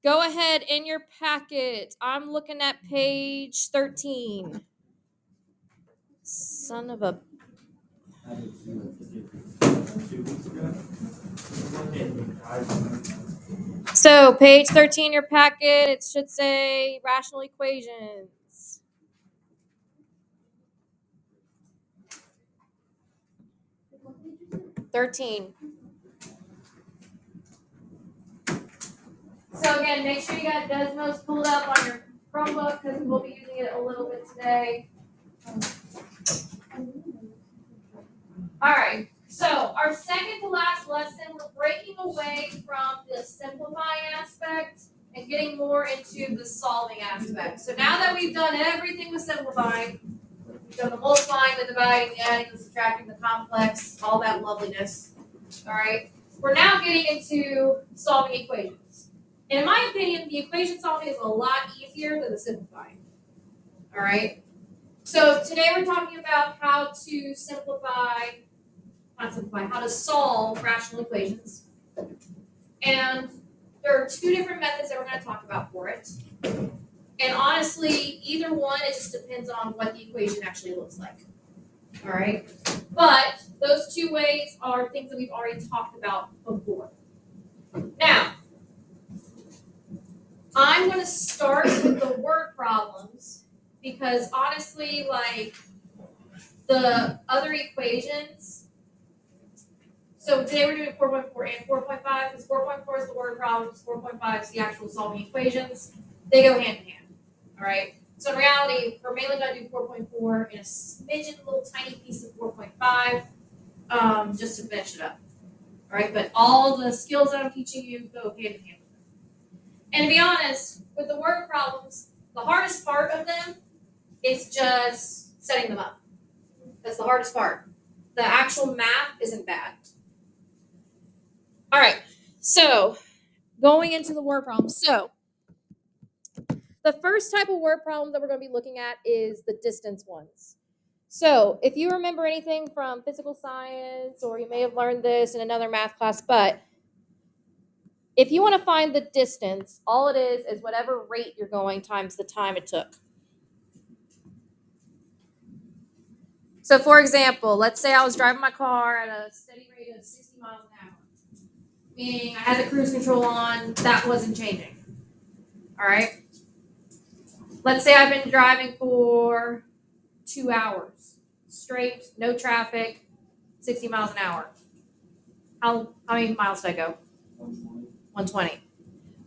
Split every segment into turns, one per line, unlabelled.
Go ahead in your packet. I'm looking at page 13. Son of a... So, page 13 in your packet, it should say rational equations. $13. So again, make sure you got Desmos pulled up on your Chromebook because we'll be using it a little bit today. All right. So our second to last lesson, we're breaking away from the simplifying aspect and getting more into the solving aspect. So now that we've done everything with simplifying, we've done the multiplying, the dividing, the adding, the subtracting, the complex, all that loveliness. All right. We're now getting into solving equations. In my opinion, the equation solving is a lot easier than the simplifying. All right. So today we're talking about how to how to solve rational equations. And there are two different methods that we're going to talk about for it. And honestly, either one, it just depends on what the equation actually looks like. All right. But those two ways are things that we've already talked about before. Now, I'm going to start with the word problems because honestly, like the other equations, so today we're doing 4.4 and 4.5 because 4.4 is the word problems, 4.5 is the actual solving equations. They go hand in hand, all right? So in reality, we're mainly going to do 4.4 and a smidgen little tiny piece of 4.5 just to finish it up, all right? But all the skills that I'm teaching you go hand in hand. And to be honest, with the word problems, the hardest part of them is just setting them up. That's the hardest part. The actual math isn't bad. All right, so going into the word problems. So the first type of word problem that we're going to be looking at is the distance ones. So if you remember anything from physical science, or you may have learned this in another math class, but if you want to find the distance, all it is whatever rate you're going times the time it took. So for example, let's say I was driving my car at a steady rate of 60 miles an hour, meaning I had the cruise control on, that wasn't changing. All right. Let's say I've been driving for 2 hours straight, no traffic, 60 miles an hour. How many miles did I go? 120.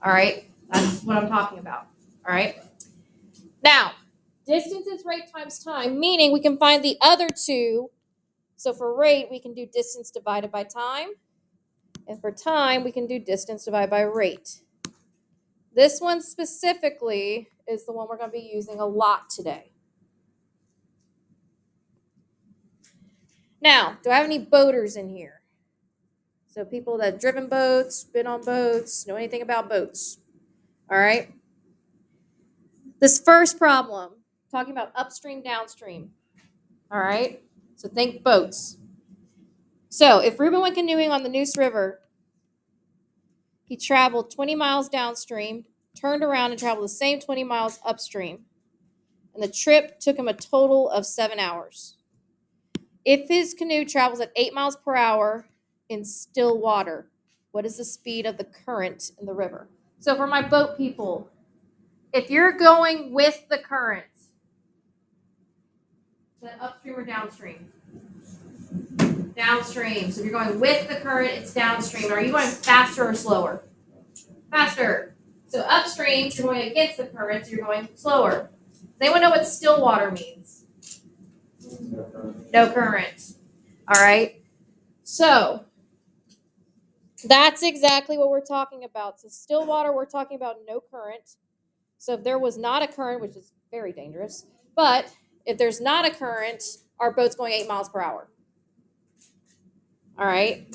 All right. That's what I'm talking about. All right. Now, distance is rate times time, meaning we can find the other two. So for rate, we can do distance divided by time. And for time, we can do distance divided by rate. This one specifically is the one we're going to be using a lot today. Now, do I have any boaters in here? So people that have driven boats, been on boats, know anything about boats. All right. This first problem, talking about upstream, downstream. All right. So think boats. So if Reuben went canoeing on the Neuse River, he traveled 20 miles downstream, turned around and traveled the same 20 miles upstream. And the trip took him a total of 7 hours. If his canoe travels at 8 miles per hour in still water, what is the speed of the current in the river? So for my boat people, if you're going with the current, then upstream or downstream? Downstream. So if you're going with the current, it's downstream. Are you going faster or slower? Faster. So upstream, you're going against the current, so you're going slower. Does anyone know what still water means? No current. All right. So that's exactly what we're talking about. So still water, we're talking about no current. So if there was not a current, which is very dangerous, but if there's not a current, our boat's going 8 miles per hour. All right.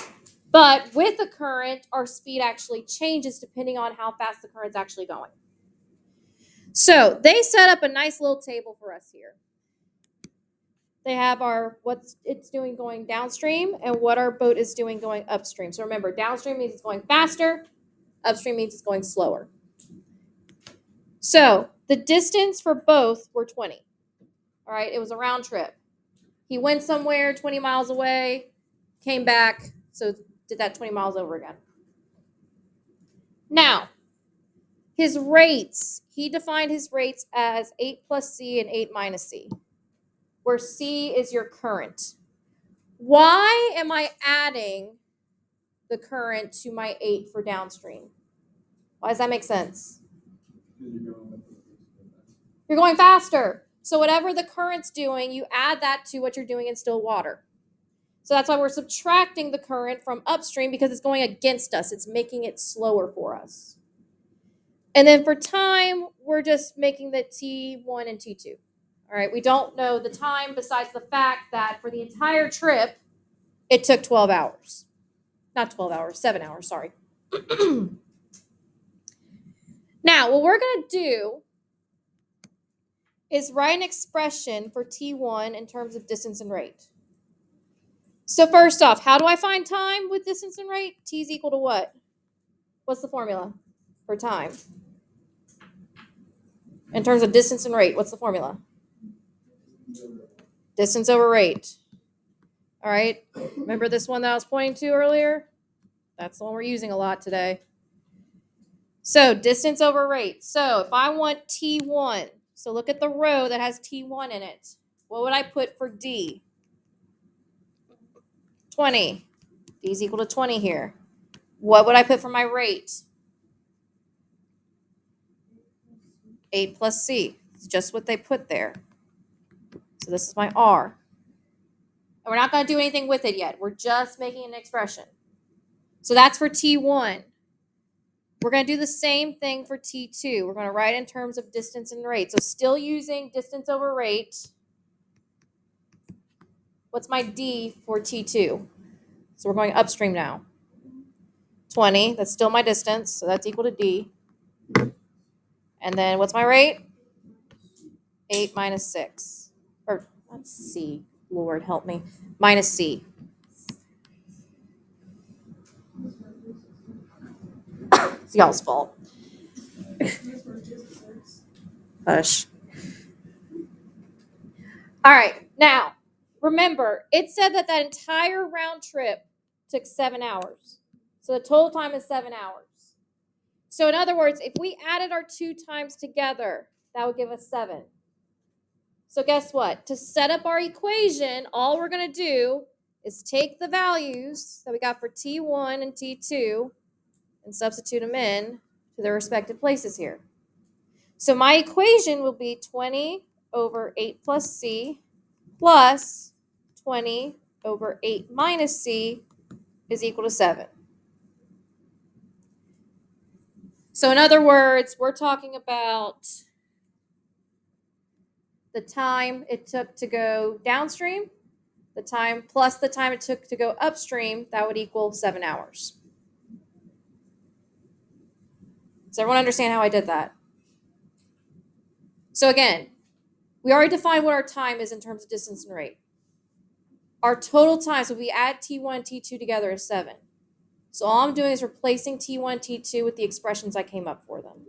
But with a current, our speed actually changes depending on how fast the current's actually going. So they set up a nice little table for us here. They have our what it's doing going downstream and what our boat is doing going upstream. So remember, downstream means it's going faster, upstream means it's going slower. So the distance for both were 20. All right, it was a round trip. He went somewhere 20 miles away, came back, so did that 20 miles over again. Now, his rates, he defined his rates as 8 plus C and 8 minus C, where C is your current. Why am I adding the current to my 8 for downstream? Why does that make sense? You're going faster. So whatever the current's doing, you add that to what you're doing in still water. So that's why we're subtracting the current from upstream, because it's going against us. It's making it slower for us. And then for time, we're just making the T1 and T2. All right, we don't know the time besides the fact that for the entire trip, it took 12 hours. Not 12 hours, 7 hours, sorry. Now, what we're going to do is write an expression for T1 in terms of distance and rate. So first off, how do I find time with distance and rate? T is equal to what? What's the formula for time? In terms of distance and rate, what's the formula? Distance over rate. All right, remember this one that I was pointing to earlier? That's the one we're using a lot today. So distance over rate. So if I want T1, so look at the row that has T1 in it. What would I put for D? 20. D is equal to 20 here. What would I put for my rate? 8 plus C. It's just what they put there. So this is my R. And we're not going to do anything with it yet. We're just making an expression. So that's for T1. We're going to do the same thing for T2. We're going to write in terms of distance and rate. So still using distance over rate. What's my D for T2? So we're going upstream now. 20, that's still my distance, so that's equal to D. And then what's my rate? 8 minus 6. Or that's C. Lord help me. Minus C. It's y'all's fault. Hush. All right, now, remember, it said that entire round trip took 7 hours. So the total time is 7 hours. So in other words, if we added our 2 times together, that would give us 7. So guess what? To set up our equation, all we're going to do is take the values that we got for T1 and T2 and substitute them in to their respective places here. So my equation will be 20 over 8 plus C plus 20 over 8 minus C is equal to 7. So in other words, we're talking about the time it took to go downstream, the time plus the time it took to go upstream, that would equal 7 hours. Does everyone understand how I did that? So again, we already defined what our time is in terms of distance and rate. Our total time, so if we add T1 and T2 together, is 7. So all I'm doing is replacing T1, T2 with the expressions I came up for them.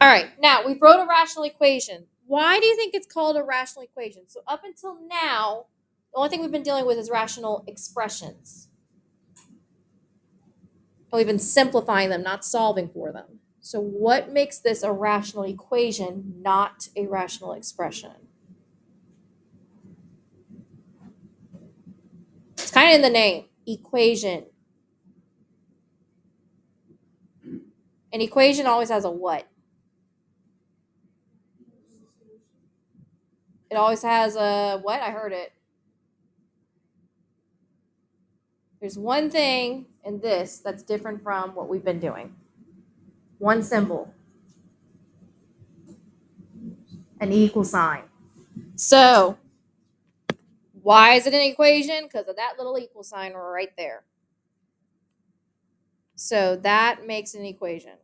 All right, now we wrote a rational equation. Why do you think it's called a rational equation? So up until now, the only thing we've been dealing with is rational expressions. And we've been simplifying them, not solving for them. So what makes this a rational equation, not a rational expression? It's kind of in the name, equation. An equation always has a what? It always has a what? I heard it. There's one thing in this that's different from what we've been doing. One symbol. An equal sign. So, why is it an equation? Because of that little equal sign right there. So that makes an equation.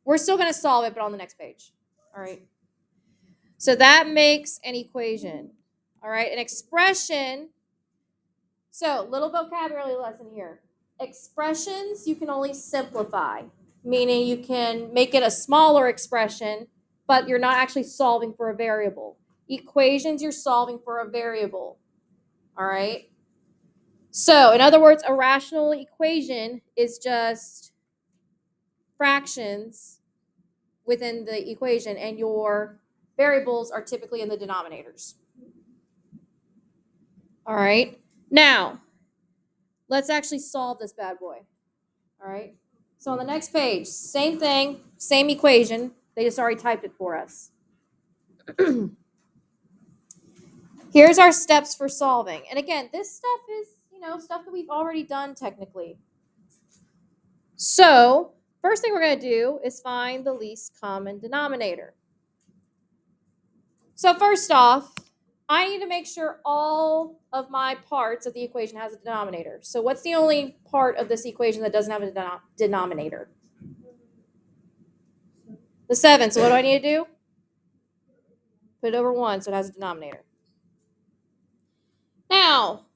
We're still going to solve it, but on the next page. All right. So that makes an equation. All right. An expression. So, little vocabulary lesson here. Expressions you can only simplify, meaning you can make it a smaller expression, but you're not actually solving for a variable. Equations, you're solving for a variable. All right? So, in other words, a rational equation is just fractions within the equation, and your variables are typically in the denominators. All right? Now, let's actually solve this bad boy. All right? So on the next page, same thing, same equation. They just already typed it for us. Here's our steps for solving. And again, this stuff is, stuff that we've already done technically. So, first thing we're going to do is find the least common denominator. So first off, I need to make sure all of my parts of the equation has a denominator. So what's the only part of this equation that doesn't have a denominator? The 7. So what do I need to do? Put it over 1 so it has a denominator. Now,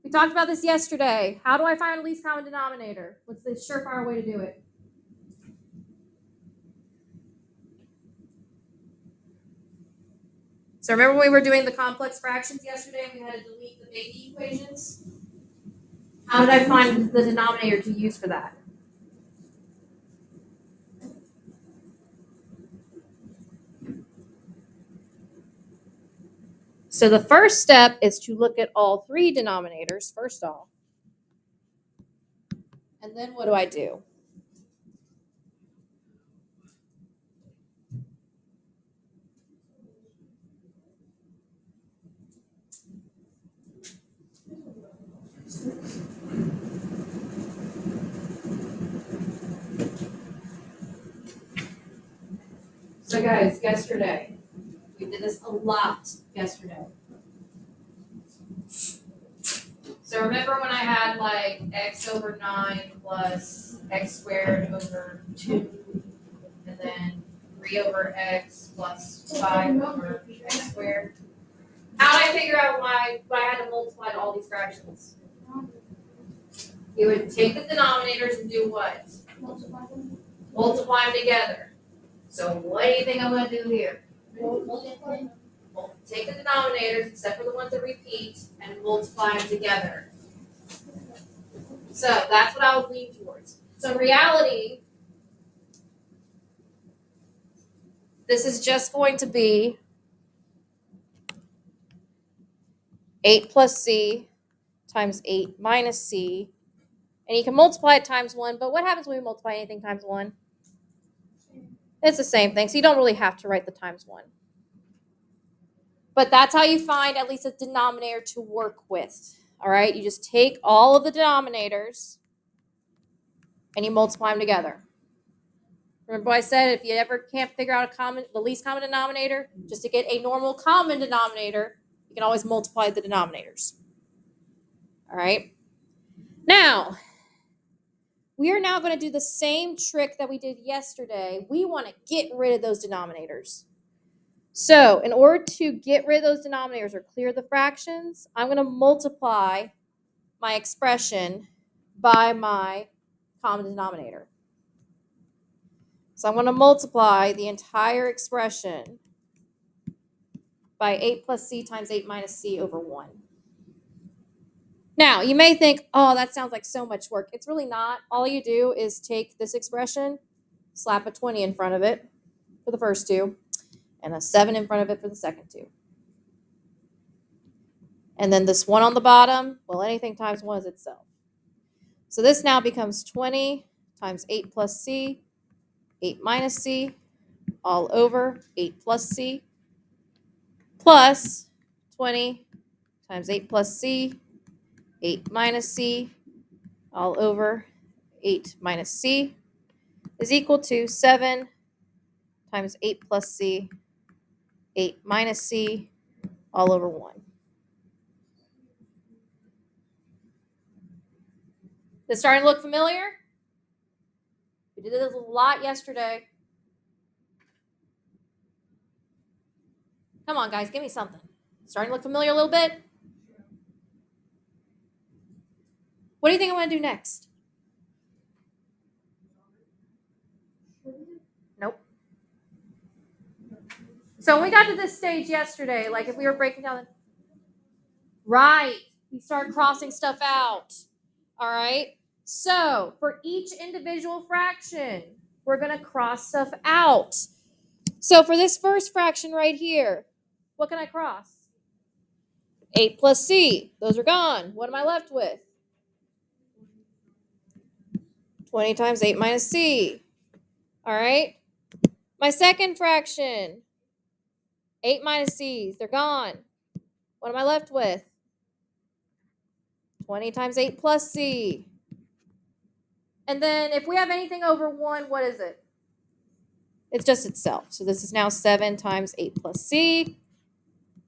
we talked about this yesterday. How do I find the least common denominator? What's the surefire way to do it? So remember when we were doing the complex fractions yesterday, we had to delete the baby equations? How did I find the denominator to use for that? So the first step is to look at all 3 denominators first off. And then what do I do? So guys, yesterday, we did this a lot yesterday. So remember when I had like x over 9 plus x squared over 2, and then 3 over x plus 5 over x squared? How did I figure out why I had to multiply all these fractions? You would take the denominators and do what? Multiply them together. So what do you think I'm going to do here? Take the denominators, except for the ones that repeat, and multiply them together. So that's what I would lean towards. So in reality, this is just going to be 8 plus c times 8 minus c. And you can multiply it times 1, but what happens when we multiply anything times 1? It's the same thing, so you don't really have to write the times 1. But that's how you find at least a denominator to work with. All right, you just take all of the denominators and you multiply them together. Remember what I said, if you ever can't figure out the least common denominator, just to get a normal common denominator, you can always multiply the denominators. All right. Now, we are now going to do the same trick that we did yesterday. We want to get rid of those denominators. So in order to get rid of those denominators or clear the fractions, I'm going to multiply my expression by my common denominator. So I'm going to multiply the entire expression by 8 plus c times 8 minus c over 1. Now, you may think, oh, that sounds like so much work. It's really not. All you do is take this expression, slap a 20 in front of it for the first 2, and a 7 in front of it for the second 2. And then this 1 on the bottom, well, anything times 1 is itself. So this now becomes 20 times 8 plus c, 8 minus c, all over 8 plus c, plus 20 times 8 plus c, 8 minus c, all over 8 minus c, is equal to 7 times 8 plus c, 8 minus c, all over 1. This starting to look familiar? We did this a lot yesterday. Come on, guys, give me something. Starting to look familiar a little bit? What do you think I want to do next? Nope. So when we got to this stage yesterday, like if we were breaking down the right, we start crossing stuff out. All right. So for each individual fraction, we're going to cross stuff out. So for this first fraction right here, what can I cross? 8 plus c. Those are gone. What am I left with? 20 times 8 minus c. All right. My second fraction, 8 minus c's. They're gone. What am I left with? 20 times 8 plus c. And then if we have anything over 1, what is it? It's just itself. So this is now 7 times 8 plus c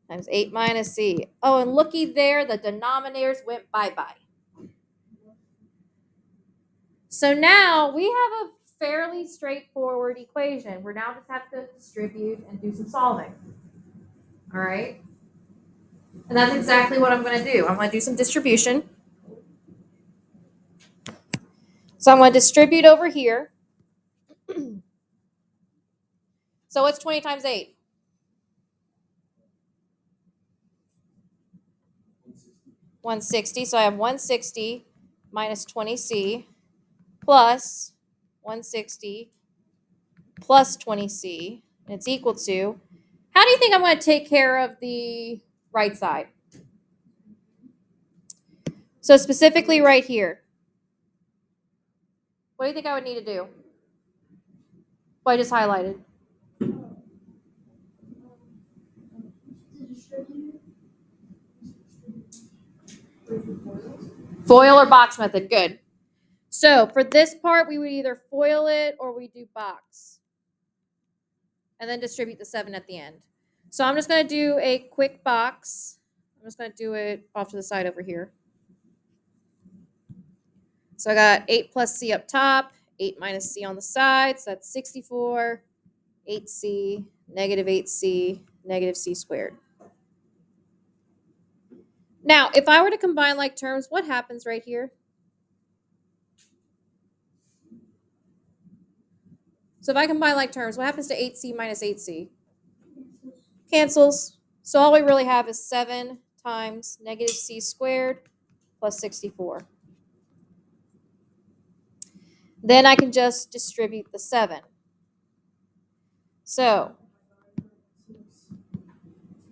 times 8 minus c. Oh, and looky there, the denominators went bye-bye. So now we have a fairly straightforward equation. We're now just have to distribute and do some solving. All right? And that's exactly what I'm going to do. I'm going to do some distribution. So I'm going to distribute over here. So what's 20 times 8? 160. So I have 160 minus 20c plus 160 plus 20c. And it's equal to, how do you think I'm going to take care of the right side? So specifically right here. What do you think I would need to do? Well, I just highlighted. Foil or box method. Good. So for this part, we would either foil it or we do box. And then distribute the 7 at the end. So I'm just going to do a quick box. I'm just going to do it off to the side over here. So I got 8 plus c up top, 8 minus c on the side. So that's 64, 8c, negative 8c, negative c squared. Now, if I were to combine like terms, what happens right here? So if I combine like terms, what happens to 8c minus 8c? Cancels. So all we really have is 7 times negative c squared plus 64. Then I can just distribute the 7. So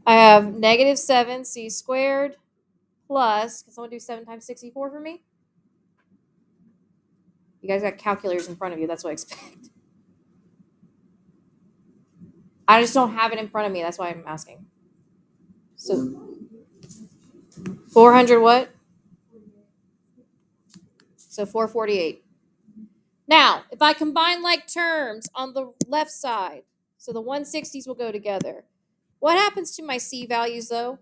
I have negative 7c squared plus, can someone do 7 times 64 for me? You guys got calculators in front of you. That's what I expect. I just don't have it in front of me. That's why I'm asking. So 400 what? So 448. Now, if I combine like terms on the left side, so the 160s will go together. What happens to my c values though?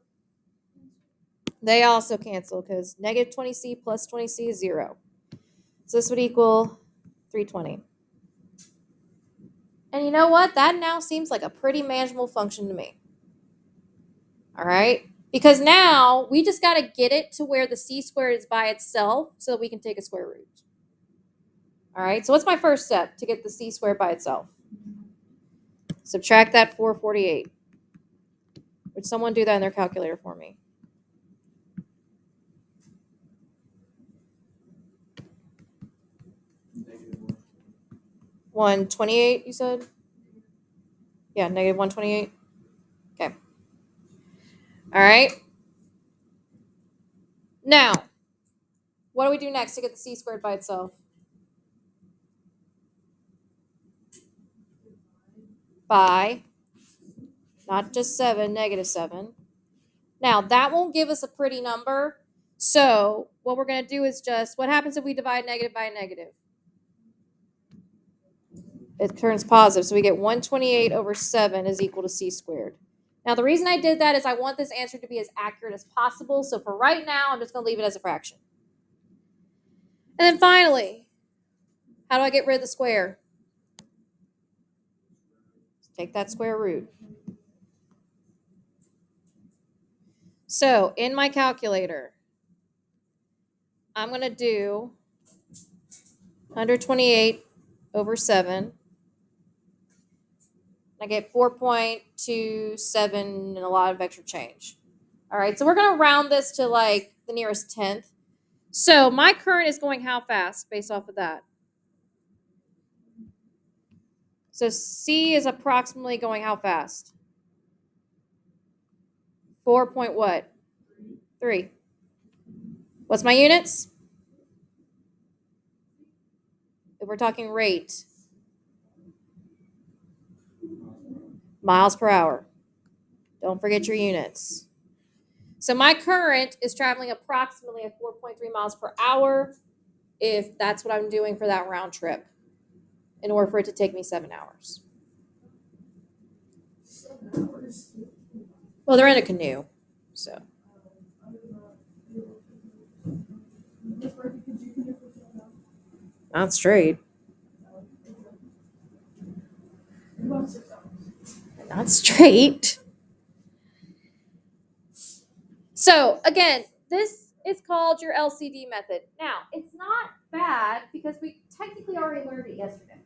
They also cancel because negative 20c plus 20c is 0. So this would equal 320. And you know what? That now seems like a pretty manageable function to me. All right? Because now we just got to get it to where the c squared is by itself so that we can take a square root. All right? So what's my first step to get the c squared by itself? Subtract that 448. Would someone do that in their calculator for me? $128, you said? Yeah, negative 128. Okay. All right. Now, what do we do next to get the c squared by itself? By, not just 7, negative 7. Now, that won't give us a pretty number. So what we're going to do is just, what happens if we divide negative by a negative? It turns positive. So we get 128 over 7 is equal to c squared. Now, the reason I did that is I want this answer to be as accurate as possible. So for right now, I'm just going to leave it as a fraction. And then finally, how do I get rid of the square? Take that square root. So in my calculator, I'm going to do 128 over 7. I get 4.27 and a lot of extra change. All right, so we're going to round this to like the nearest tenth. So my current is going how fast based off of that? So C is approximately going how fast? 4 point what? 3. What's my units? If we're talking rate. Miles per hour. Don't forget your units. So my current is traveling approximately at 4.3 miles per hour if that's what I'm doing for that round trip in order for it to take me 7 hours.
7 hours.
Well, they're in a canoe, so. Not straight.
About 6 hours.
Not straight. So again, this is called your LCD method. Now, it's not bad because we technically already learned it yesterday.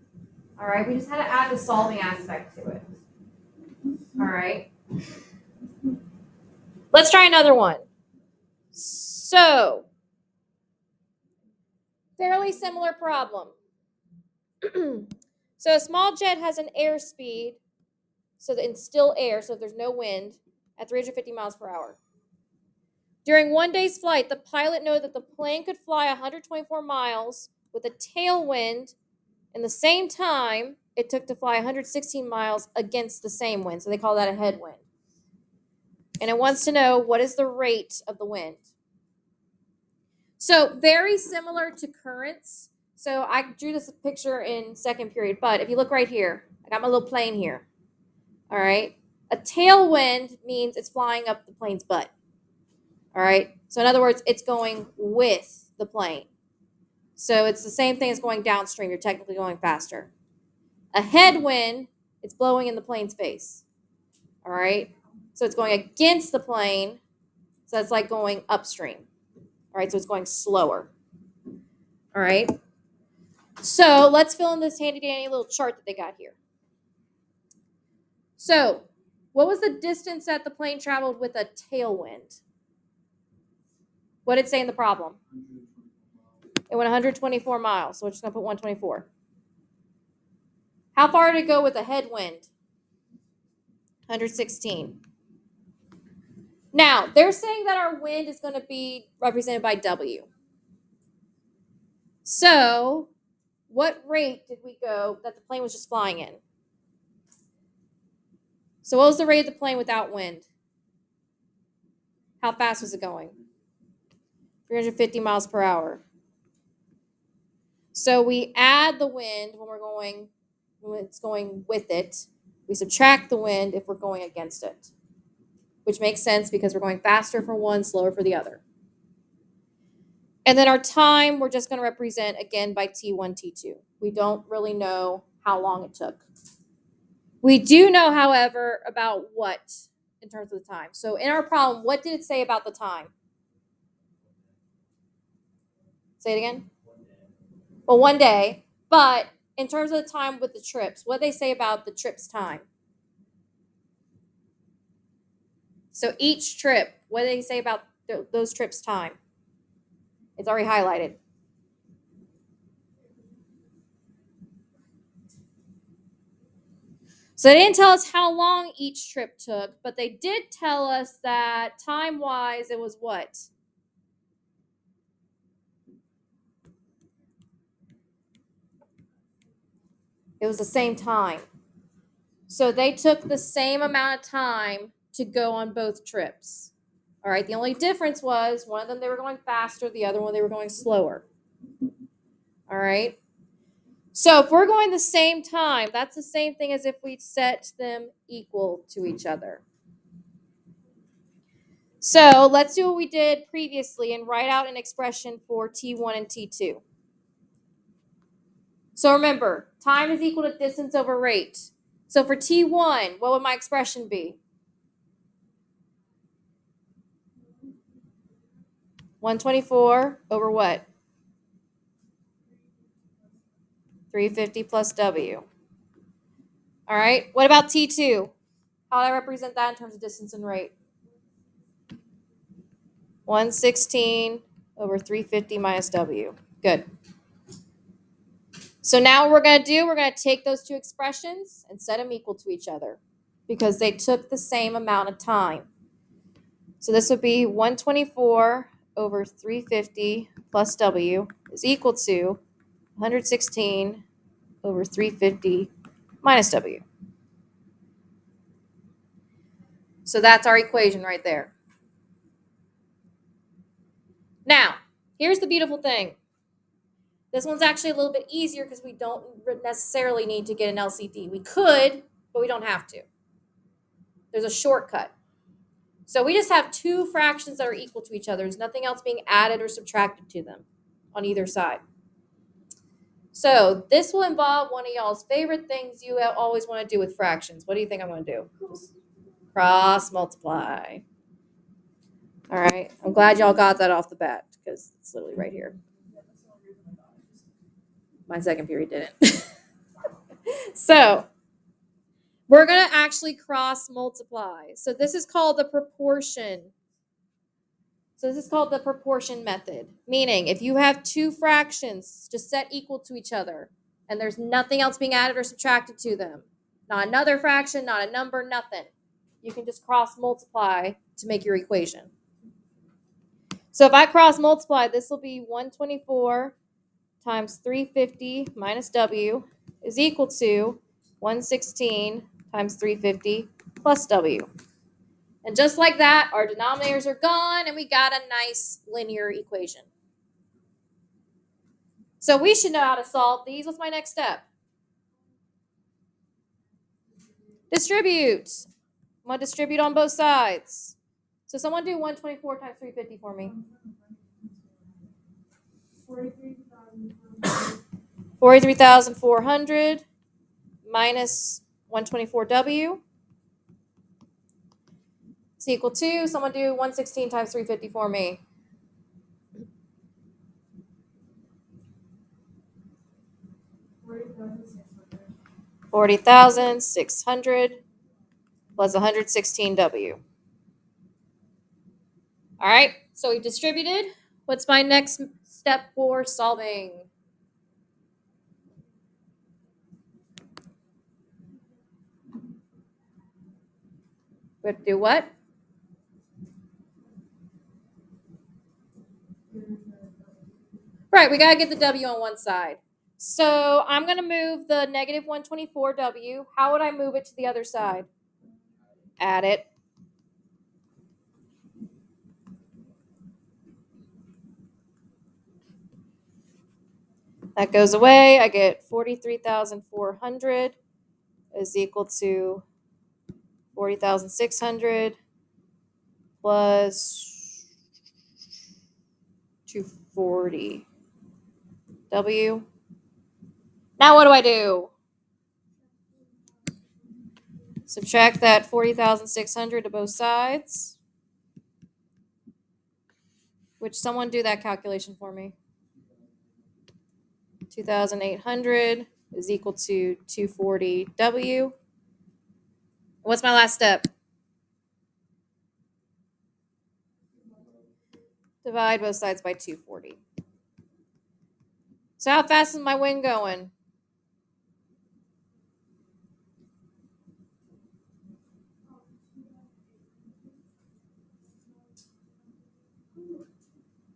All right, we just had to add the solving aspect to it. All right. Let's try another one. So, fairly similar problem. So a small jet has an airspeed, so that it's still air, so if there's no wind, at 350 miles per hour. During one day's flight, the pilot knew that the plane could fly 124 miles with a tailwind in the same time it took to fly 116 miles against the same wind. So they call that a headwind. And it wants to know what is the rate of the wind. So very similar to currents. So I drew this picture in second period, but if you look right here, I got my little plane here. All right. A tailwind means it's flying up the plane's butt. All right. So in other words, it's going with the plane. So it's the same thing as going downstream. You're technically going faster. A headwind, it's blowing in the plane's face. All right. So it's going against the plane. So it's like going upstream. All right. So it's going slower. All right. So let's fill in this handy dandy little chart that they got here. So what was the distance that the plane traveled with a tailwind? What did it say in the problem? It went 124 miles. So we're just going to put 124. How far did it go with a headwind? 116. Now, they're saying that our wind is going to be represented by W. So, what rate did we go that the plane was just flying in? So, what was the rate of the plane without wind? How fast was it going? 350 miles per hour. So, we add the wind when it's going with it. We subtract the wind if we're going against it, which makes sense because we're going faster for one, slower for the other. And then our time, we're just going to represent, again, by T1, T2. We don't really know how long it took. We do know, however, about what in terms of the time. So in our problem, what did it say about the time? Say it again. Well, 1 day. But in terms of the time with the trips, what did they say about the trip's time? So each trip, what did they say about those trips' time? It's already highlighted. So they didn't tell us how long each trip took, but they did tell us that time-wise, it was what? It was the same time. So they took the same amount of time to go on both trips. All right, the only difference was one of them they were going faster, the other one they were going slower. All right. So if we're going the same time, that's the same thing as if we set them equal to each other. So let's do what we did previously and write out an expression for T1 and T2. So remember, time is equal to distance over rate. So for T1, what would my expression be? 124 over what? 350 plus W. All right. What about T2? How do I represent that in terms of distance and rate? 116 over 350 minus W. Good. So now what we're going to do, we're going to take those two expressions and set them equal to each other because they took the same amount of time. So this would be 124 over 350 plus W is equal to 116 over 350 minus W. So that's our equation right there. Now, here's the beautiful thing. This one's actually a little bit easier because we don't necessarily need to get an LCD. We could, but we don't have to. There's a shortcut. So we just have two fractions that are equal to each other. There's nothing else being added or subtracted to them on either side. So this will involve one of y'all's favorite things you always want to do with fractions. What do you think I'm going to do? Just cross multiply. All right. I'm glad y'all got that off the bat because it's literally right here. My second period didn't. So we're going to actually cross multiply. So this is called the proportion. So this is called the proportion method, meaning if you have two fractions just set equal to each other and there's nothing else being added or subtracted to them, not another fraction, not a number, nothing, you can just cross multiply to make your equation. So if I cross multiply, this will be 124 times 350 minus W is equal to 116 times 350 plus W. And just like that, our denominators are gone and we got a nice linear equation. So we should know how to solve these. What's my next step? Distribute. I'm going to distribute on both sides. So someone do 124 times 350 for me. 43,400 minus 124W is equal to, someone do 116 times 350 for me. 40,600 plus 116W. All right, so we've distributed. What's my next step for solving? We have to do what? Right, we got to get the W on one side. So I'm going to move the negative 124W. How would I move it to the other side? Add it. That goes away. I get 43,400 is equal to 40,600 plus 240 W. Now what do I do? Subtract that 40,600 to both sides. Which someone do that calculation for me. 2,800 is equal to 240 W. What's my last step? Divide both sides by 240. So how fast is my wind going?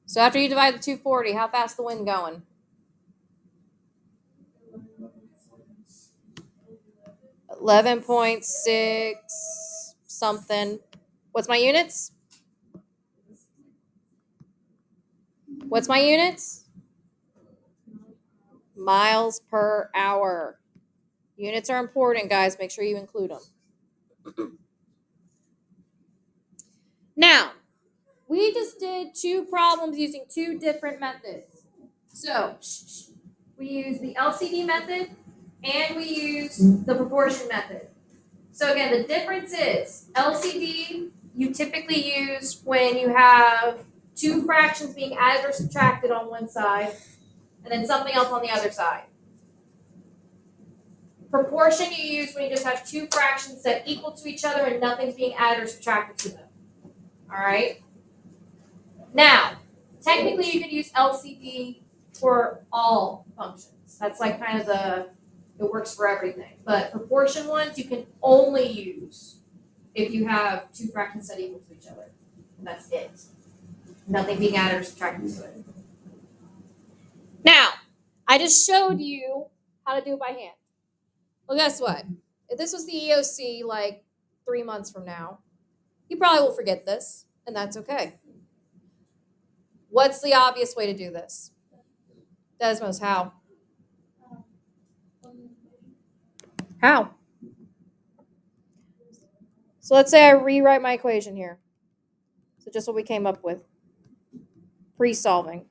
So after you divide the 240, how fast is the wind going? .6 something. What's my units? What's my units? Miles per hour. Units are important, guys. Make sure you include them. Now, we just did two problems using two different methods. So, we use the LCD method and we use the proportion method. So again, the difference is LCD you typically use when you have two fractions being added or subtracted on one side, and then something else on the other side. Proportion you use when you just have two fractions that equal to each other and nothing's being added or subtracted to them. All right? Now, technically you could use LCD for all functions. That's like kind of it works for everything. But proportion ones you can only use if you have two fractions that equal to each other. And that's it. Nothing being added or subtracted to it. Now, I just showed you how to do it by hand. Well, guess what? If this was the EOC like 3 months from now, you probably will forget this, and that's okay. What's the obvious way to do this? Desmos, how? How? So let's say I rewrite my equation here. So just what we came up with. Pre-solving.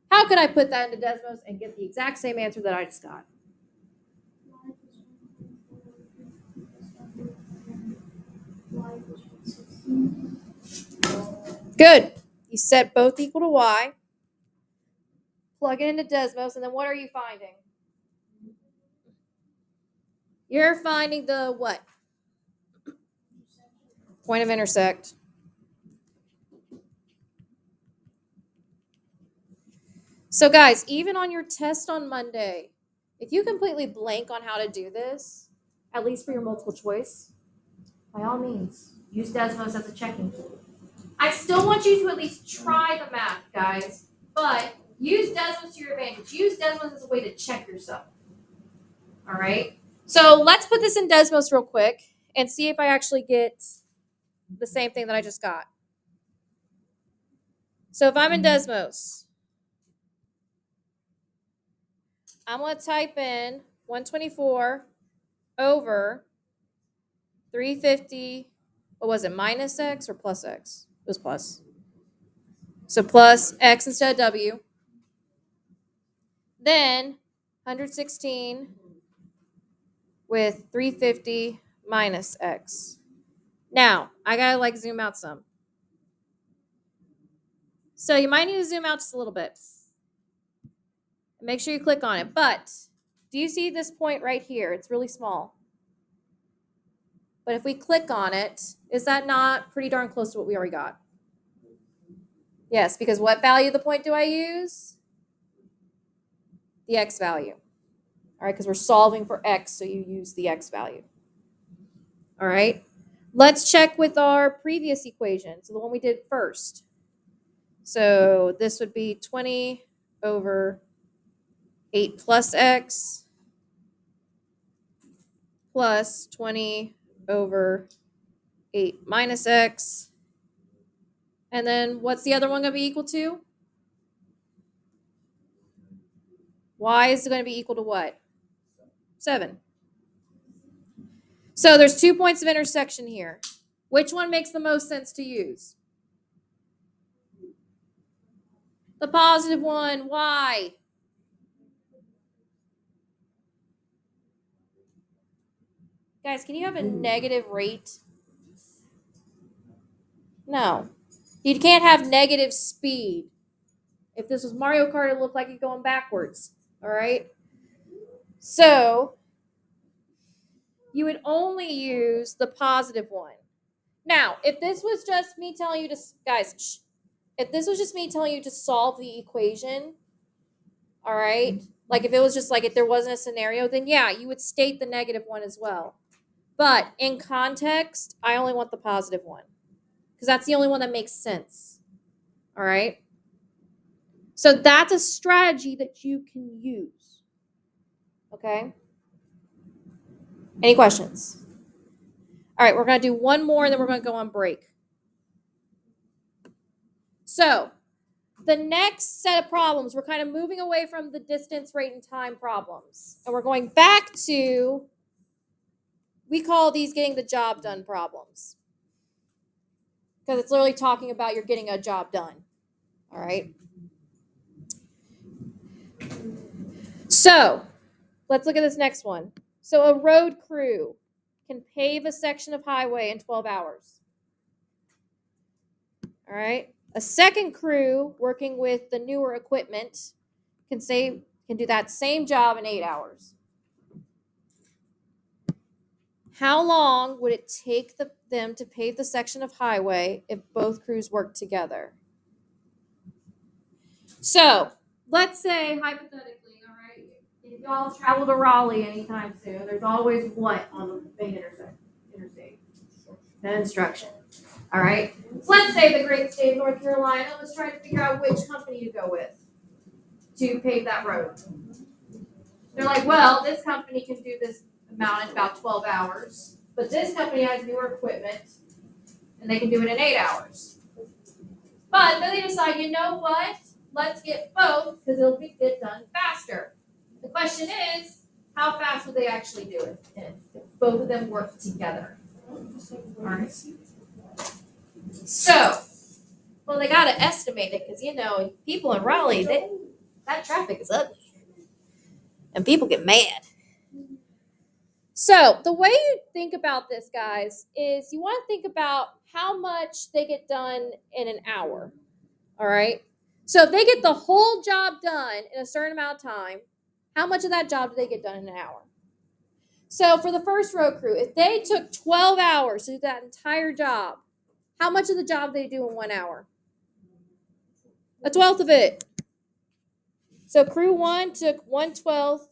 How could I put that into Desmos and get the exact same answer that I just got? Good. You set both equal to y. Plug it into Desmos, and then what are you finding? You're finding the what? Point of intersect. So guys, even on your test on Monday, if you completely blank on how to do this, at least for your multiple choice, by all means, use Desmos as a checking tool. I still want you to at least try the math, guys, but use Desmos to your advantage. Use Desmos as a way to check yourself. All right? So let's put this in Desmos real quick and see if I actually get the same thing that I just got. So if I'm in Desmos, I'm going to type in 124 over 350, what was it, minus x or plus x? It was plus. So plus x instead of w. Then 116 with 350 minus x. Now, I got to zoom out some. So you might need to zoom out just a little bit. Make sure you click on it. But do you see this point right here? It's really small. But if we click on it, is that not pretty darn close to what we already got? Yes, because what value of the point do I use? The x value. All right, because we're solving for x, so you use the x value. All right, let's check with our previous equation, so the one we did first. So this would be 20 over 8 plus x plus 20 over 8 minus x. And then what's the other one going to be equal to? Y is going to be equal to what? 7. So there's 2 points of intersection here. Which one makes the most sense to use? The positive one. Why? Guys, can you have a negative rate? No. You can't have negative speed. If this was Mario Kart, it looked like you're going backwards. All right? So, you would only use the positive one. Now, if this was just me telling you to, guys, if this was just me telling you to solve the equation, all right? Like if it was just like if there wasn't a scenario, then yeah, you would state the negative one as well. But in context, I only want the positive one because that's the only one that makes sense. All right? So that's a strategy that you can use. Okay? Any questions? All right, we're going to do one more and then we're going to go on break. So, the next set of problems, we're kind of moving away from the distance, rate, and time problems. And we're going back to, we call these getting the job done problems. Because it's literally talking about you're getting a job done. All right? So, let's look at this next one. So, a road crew can pave a section of highway in 12 hours. All right? A second crew working with the newer equipment can do that same job in 8 hours. How long would it take them to pave the section of highway if both crews worked together? So, let's say hypothetically, all right, if y'all travel to Raleigh anytime soon, there's always what on the main interstate? Construction. All right. So let's say the great state of North Carolina was trying to figure out which company to go with to pave that road. They're like, well, this company can do this amount in about 12 hours, but this company has newer equipment and they can do it in 8 hours. But then they decide, you know what? Let's get both because it'll get done faster. The question is, how fast will they actually do it if both of them work together? All right. So, well, they got to estimate it because, people in Raleigh, that traffic is ugly. And people get mad. So, the way you think about this, guys, is you want to think about how much they get done in an hour. All right? So, if they get the whole job done in a certain amount of time, how much of that job do they get done in an hour? So, for the first road crew, if they took 12 hours to do that entire job, how much of the job do they do in 1 hour? 1/12 of it. So crew 1 took 1/12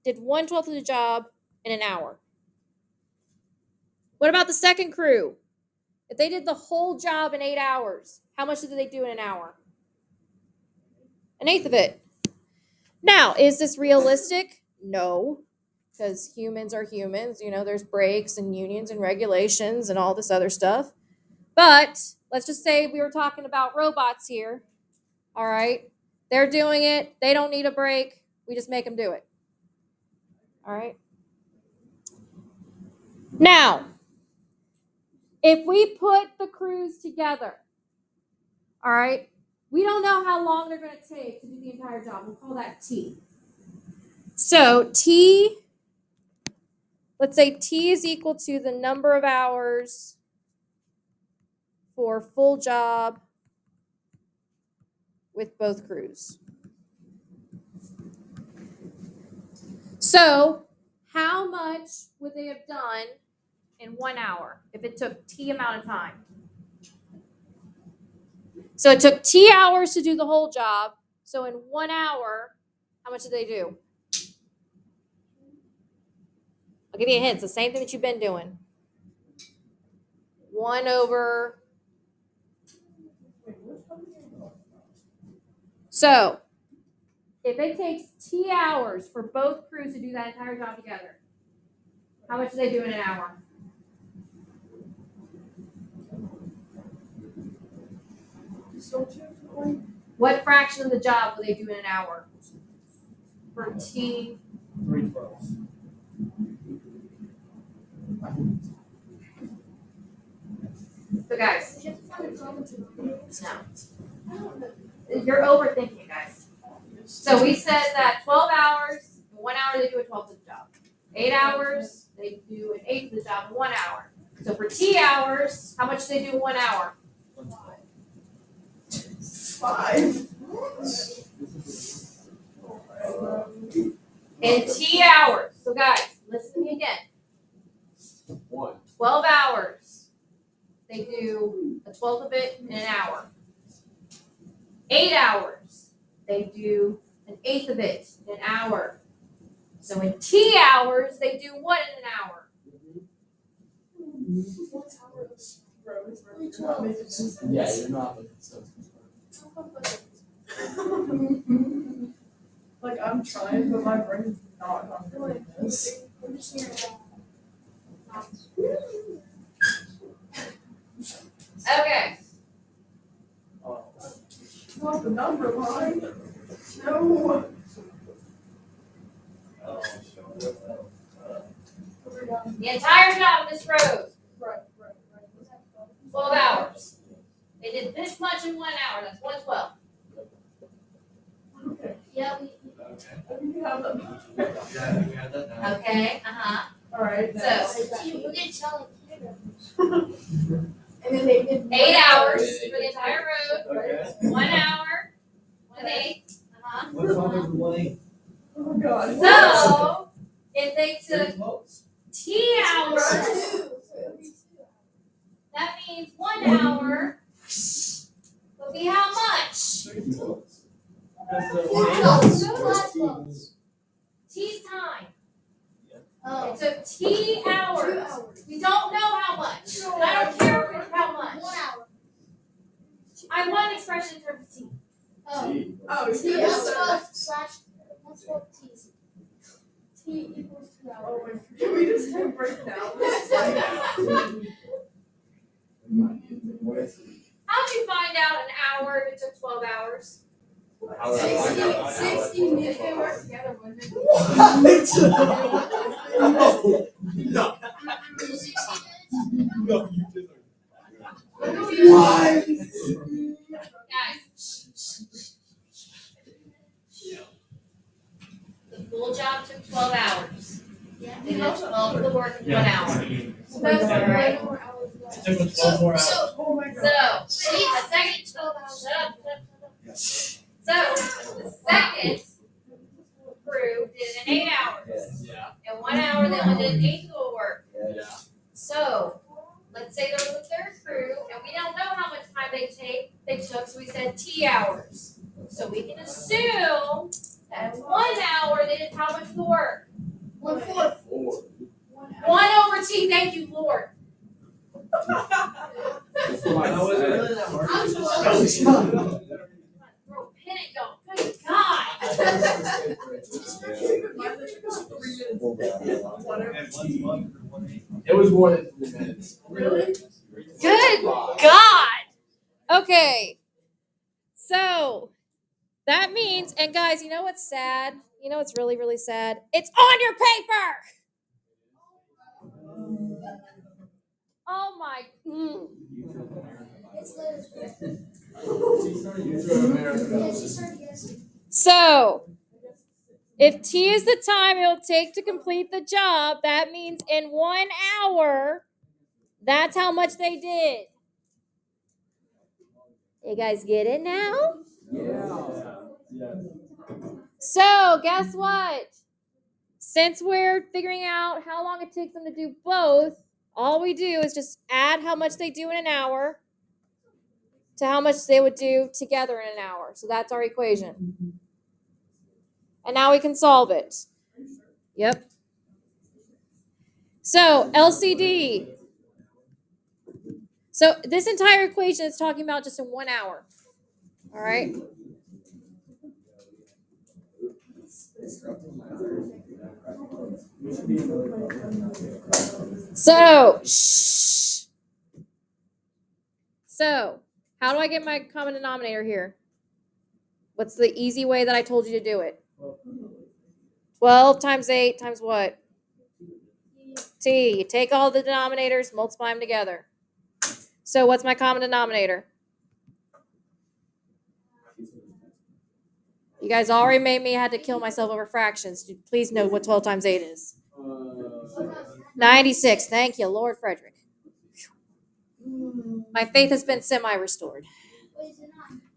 did 1/12 of the job in an hour. What about the second crew? If they did the whole job in 8 hours, how much did they do in an hour? 1/8 of it. Now, is this realistic? No, because humans are humans. There's breaks and unions and regulations and all this other stuff. But let's just say we were talking about robots here. All right. They're doing it. They don't need a break. We just make them do it. All right. Now, if we put the crews together, all right, we don't know how long they're going to take to do the entire job. We'll call that T. So let's say T is equal to the number of hours for full job with both crews. So how much would they have done in 1 hour if it took T amount of time? So it took T hours to do the whole job. So in 1 hour, how much did they do? I'll give you a hint. It's the same thing that you've been doing. 1 over. So if it takes T hours for both crews to do that entire job together, how much do they do in an hour? What fraction of the job will they do in an hour? For T.
3/12.
So guys, no. You're overthinking, guys. So we said that 12 hours, in 1 hour they do a 12th of the job. 8 hours, they do an 8th of the job in 1 hour. So for T hours, how much do they do in 1 hour?
5.
In T hours. So guys, listen to me again. 12 hours. They do a 12th of it in an hour. 8 hours. They do an 1/8 of it in an hour. So in T hours, they do what in an hour?
Yeah, you're not. Like, I'm trying, but my brain's not doing this.
Okay.
Not the number line. No.
The entire job of this road,
Right.
12 hours. They did this much in 1 hour. That's 1/12.
Okay.
Yep.
I think you have them.
Yeah, we had that now.
Okay.
All right.
So,
And then they did
8 hours for the entire road.
Okay.
1 hour. 1/8.
What's on the 1/8?
Oh god.
So if they took
Votes.
T hours, that means 1 hour would be how much?
That's the
T's time.
Oh.
It took T hours. We don't know how much. And I don't care how much.
1 hour.
I want an expression in terms of T.
Oh,
T slash what's what T? T equals 2 hours.
Oh my, can we just have a breakdown?
How'd you find out an hour if it took 12 hours?
How would I find out?
60 minutes. They work together, wouldn't it?
No.
60
No, you didn't.
minutes?
Guys. The full job took 12 hours.
Yeah.
And then 12 of the work in 1 hour.
So that's
All right.
11 more hours left.
It took us 12 more hours.
So,
Oh my god.
So, a second.
12 hours.
Shut up. So, the second crew did it in 8 hours.
Yeah.
And 1 hour, then we did an 8 of the work.
Yeah.
So, let's say there was a third crew, and we don't know how much time they took, so we said T hours. So we can assume that in 1 hour they did how much of the work?
1/4.
4.
1 over T, thank you, Lord.
No, it's really that hard.
I'm
It's
Throw a pin at y'all. Good God.
It was more than 3 minutes.
Really?
Good God. Okay. So that means, and guys, you know what's sad? You know what's really, really sad? It's on your paper. Oh my.
It's later.
America.
Yeah, she started guessing.
So if T is the time it'll take to complete the job, that means in 1 hour, that's how much they did. You guys get it now?
Yeah.
So guess what? Since we're figuring out how long it takes them to do both, all we do is just add how much they do in an hour to how much they would do together in an hour. So that's our equation. And now we can solve it. Yep. So LCD. So this entire equation is talking about just in 1 hour. All right. So, shh. So, how do I get my common denominator here? What's the easy way that I told you to do it? 12 times 8 times what? T. You take all the denominators, multiply them together. So what's my common denominator? You guys already made me had to kill myself over fractions. Please know what 12 times 8 is. 96. Thank you, Lord Frederick. My faith has been semi-restored.
Wait, is it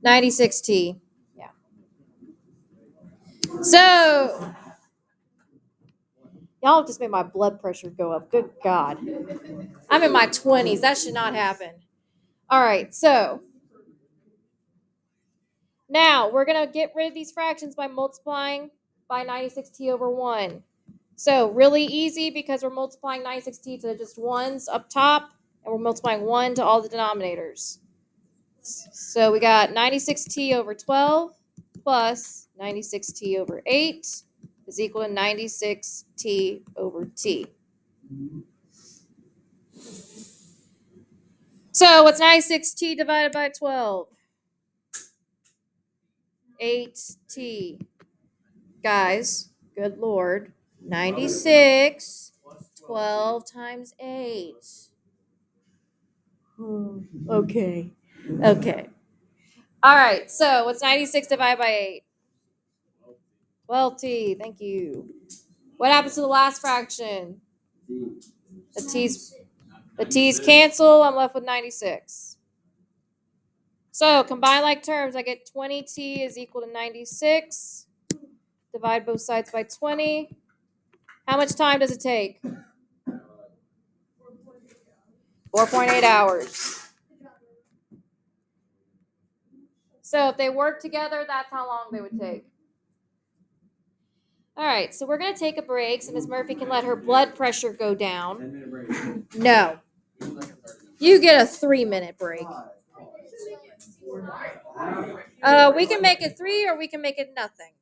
not?
96T. Yeah. So, y'all just made my blood pressure go up. Good God. I'm in my 20s. That should not happen. All right, so now we're going to get rid of these fractions by multiplying by 96T over 1. So really easy because we're multiplying 96T to just ones up top, and we're multiplying 1 to all the denominators. So we got 96T over 12 plus 96T over 8 is equal to 96T over T. So what's 96T divided by 12? 8T. Guys, good Lord. 96, 12 times 8. Okay. Okay. All right, so what's 96 divided by 8? 12T. Thank you. What happens to the last fraction? The T's The T's cancel. I'm left with 96. So combine like terms. I get 20T is equal to 96. Divide both sides by 20. How much time does it take? 4.8 hours. So if they work together, that's how long they would take. All right, so we're going to take a break so Ms. Murphy can let her blood pressure go down.
10-minute break.
No. You get a 3-minute break. We can make it 3 or we can make it nothing.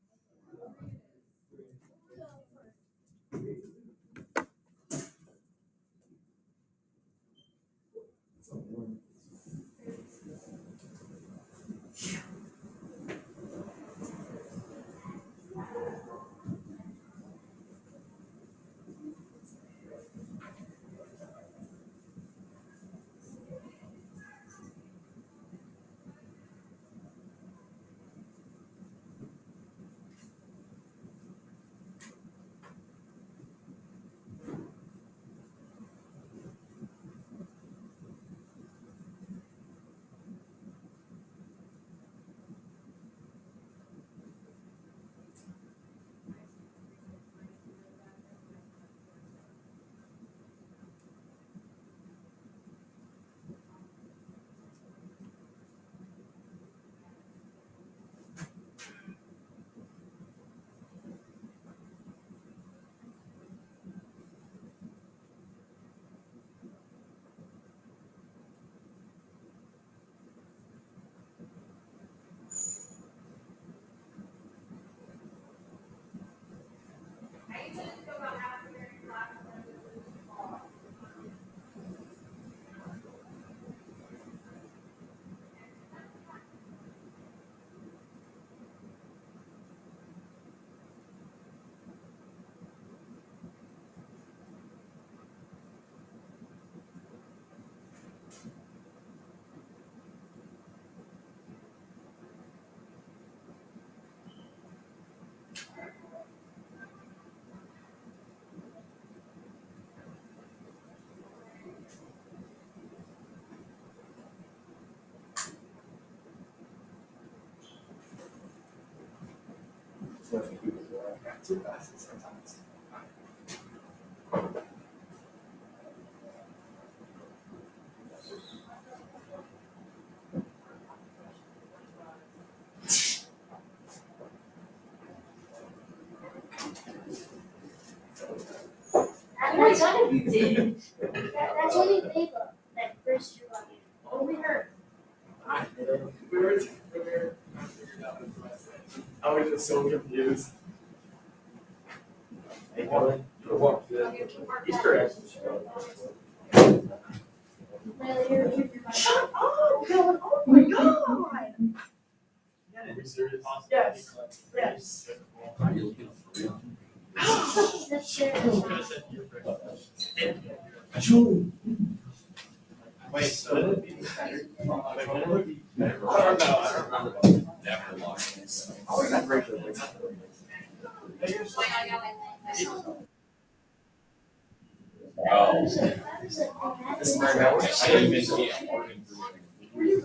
That's only Beba, that first year one. Only her.
I was just so confused. Hey, Helen, you're welcome. He's correct.
Shut up, Dylan, oh my God.
Are we serious?
Yes, yes.
Are you looking for real?
That's Sarah.
Wait, so would it be better? I don't know, I don't remember. Never lost. I always had regular weights. Oh. This is my network. I didn't even see it working through it.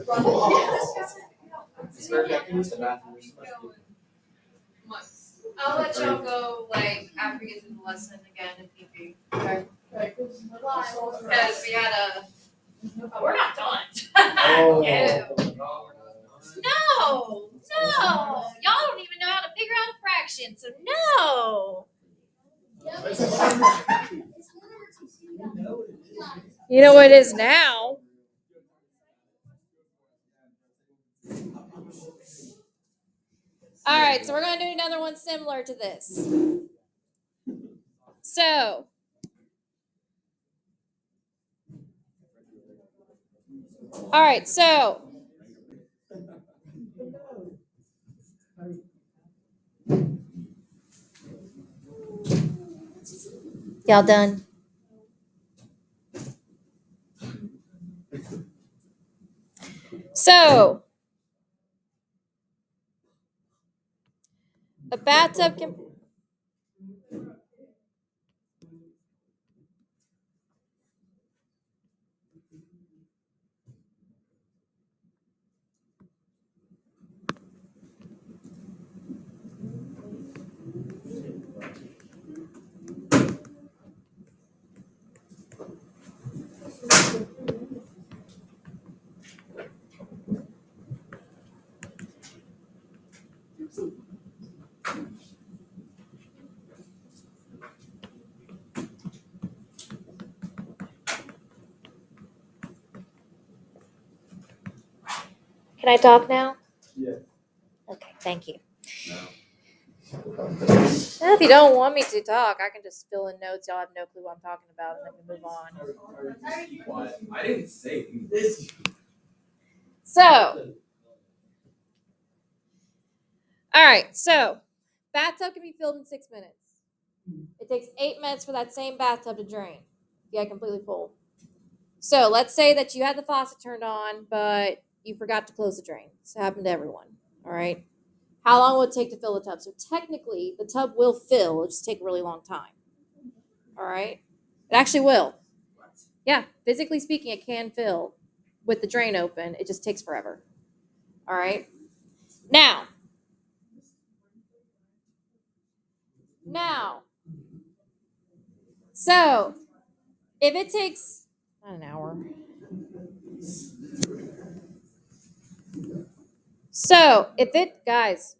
This is where I can use the bathroom.
I'll let y'all go like after we get through the lesson again if need be. Okay. Because we had we're not done.
Oh.
No, y'all don't even know how to figure out a fraction, so no. You know what it is now. All right, so we're going to do another one similar to this. So, all right, so y'all done? So, a bathtub can. Can I talk now?
Yeah.
Okay, thank you.
No.
Well, if you don't want me to talk, I can just fill in notes. Y'all have no clue what I'm talking about, and then we move on.
Just keep quiet. I didn't say this.
So, all right. So, bathtub can be filled in 6 minutes. It takes 8 minutes for that same bathtub to drain. Yeah, completely full. So let's say that you had the faucet turned on, but you forgot to close the drain. It's happened to everyone. All right. How long will it take to fill the tub? So technically, the tub will fill. It'll just take a really long time. All right. It actually will. Yeah, physically speaking, it can fill with the drain open. It just takes forever. All right. Now, so if it takes not an hour. So if it, guys,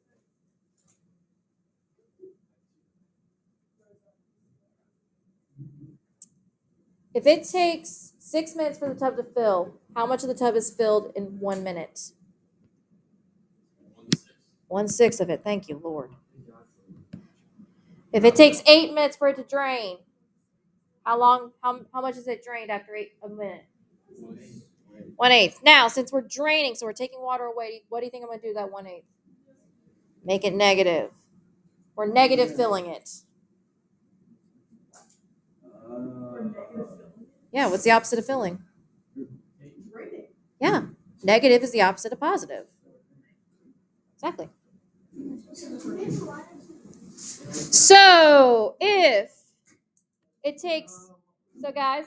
if it takes 6 minutes for the tub to fill, how much of the tub is filled in 1 minute? 1/6 of it. Thank you, Lord. If it takes 8 minutes for it to drain, how long? How much is it drained after a minute? 1/8. Now, since we're draining, so we're taking water away, what do you think I'm going to do with that 1/8? Make it negative. We're negative filling it. Yeah, what's the opposite of filling? Yeah, negative is the opposite of positive. Exactly. So if it takes, so guys.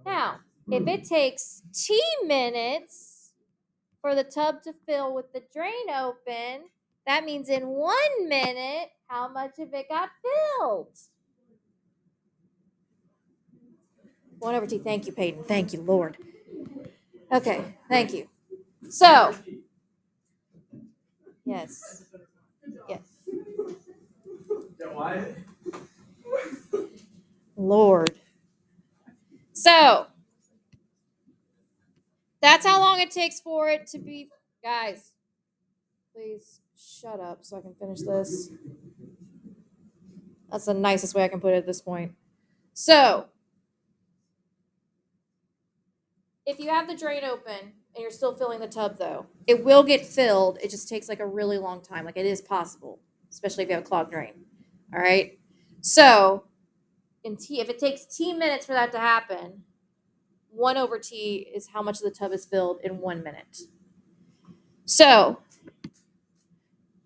Now, if it takes T minutes for the tub to fill with the drain open, that means in 1 minute, how much of it got filled? 1/T. Thank you, Peyton. Thank you, Lord. Okay, thank you. So, yes. Lord. So, that's how long it takes for it to be. Guys, please shut up so I can finish this. That's the nicest way I can put it at this point. So, if you have the drain open and you're still filling the tub, though, it will get filled. It just takes like a really long time. Like it is possible, especially if you have a clogged drain. All right. So, if it takes T minutes for that to happen, 1/T is how much of the tub is filled in 1 minute. So,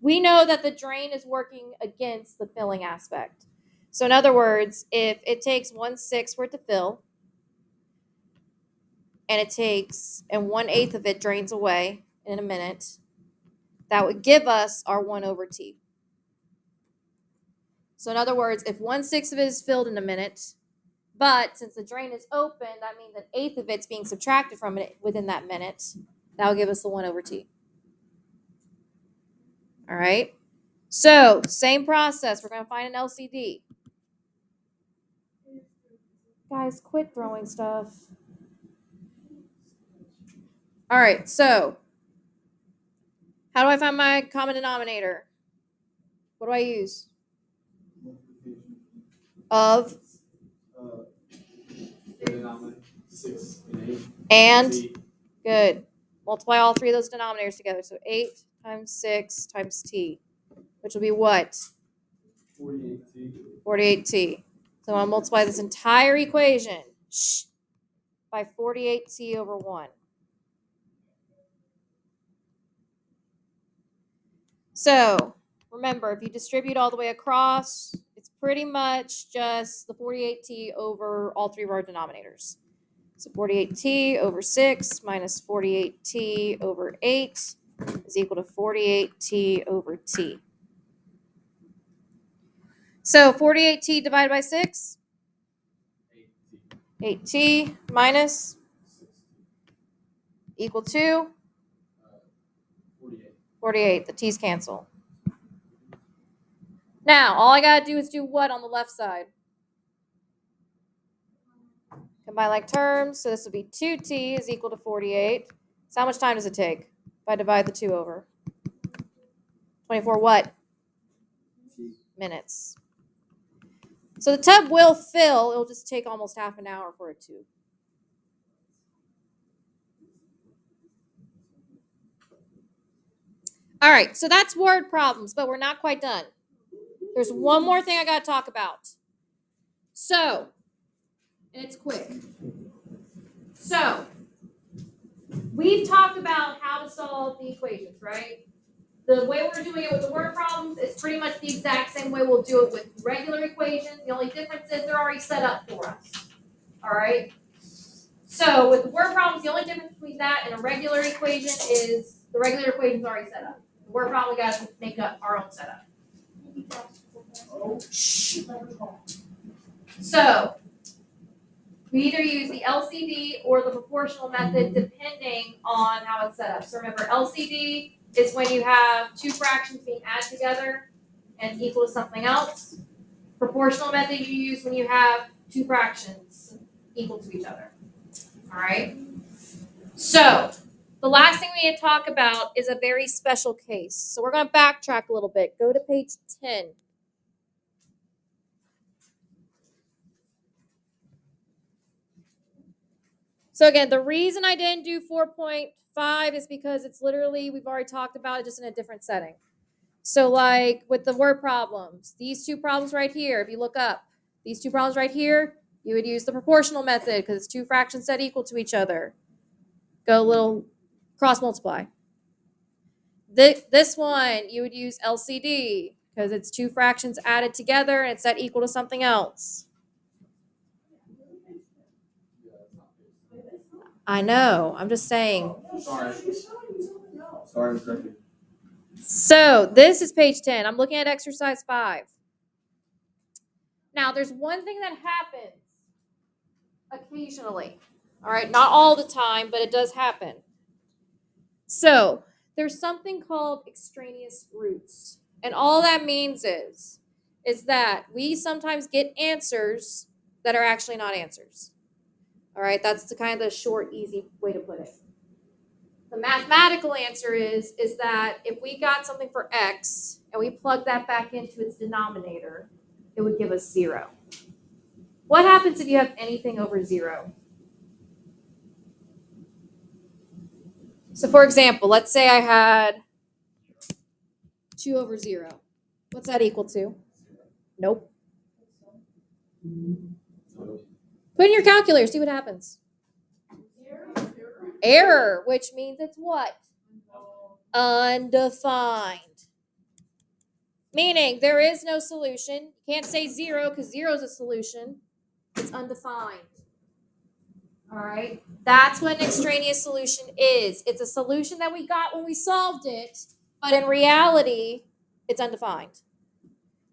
we know that the drain is working against the filling aspect. So, in other words, if it takes 1/6 for it to fill, and 1/8 of it drains away in a minute, that would give us our 1/T. So in other words, if 1/6 of it is filled in a minute, but since the drain is open, that means 1/8 of it's being subtracted from it within that minute. That will give us the 1/T. All right. So same process. We're going to find an LCD. Guys, quit throwing stuff. All right. So how do I find my common denominator? What do I use? Of
6 and 8.
and good. Multiply all three of those denominators together. So 8 times 6 times t, which will be what?
48T.
48t. So I'm going to multiply this entire equation by 48t over 1. So remember, if you distribute all the way across, it's pretty much just the 48t over all three of our denominators. So 48t over 6 minus 48t over 8 is equal to 48t over t. So 48t divided by 6? 8t minus equal to
48.
48. The t's cancel. Now, all I gotta do is do what on the left side? Combine like terms. So this would be 2t is equal to 48. So how much time does it take if I divide the 2 over? 24 what? Minutes. So the tub will fill. It'll just take almost half an hour for it to. All right, so that's word problems, but we're not quite done. There's one more thing I got to talk about. So, and it's quick. So, we've talked about how to solve the equations, right? The way we're doing it with the word problems is pretty much the exact same way we'll do it with regular equations. The only difference is they're already set up for us. All right? So, with the word problems, the only difference between that and a regular equation is the regular equation is already set up. The word problem, we got to make up our own setup. So, we either use the LCD or the proportional method depending on how it's set up. So remember, LCD is when you have two fractions being added together and equal to something else. Proportional method you use when you have two fractions equal to each other. All right? So, the last thing we need to talk about is a very special case. So we're going to backtrack a little bit. Go to page 10. So again, the reason I didn't do 4.5 is because it's literally, we've already talked about it just in a different setting. So like with the word problems, these two problems right here, if you look up, these two problems right here, you would use the proportional method because it's two fractions set equal to each other. Go a little cross multiply. This one, you would use LCD because it's two fractions added together and it's set equal to something else. I know, I'm just saying.
Sorry.
So this is page 10. I'm looking at exercise 5. Now, there's one thing that happens occasionally. All right, not all the time, but it does happen. So there's something called extraneous roots. And all that means is that we sometimes get answers that are actually not answers. All right, that's the kind of the short, easy way to put it. The mathematical answer is that if we got something for x and we plug that back into its denominator, it would give us 0. What happens if you have anything over 0? So for example, let's say I had 2 over 0. What's that equal to? Nope. Put in your calculator, see what happens. Error, which means it's what? Undefined. Meaning there is no solution. You can't say 0 because 0 is a solution. It's undefined. All right? That's what an extraneous solution is. It's a solution that we got when we solved it, but in reality, it's undefined.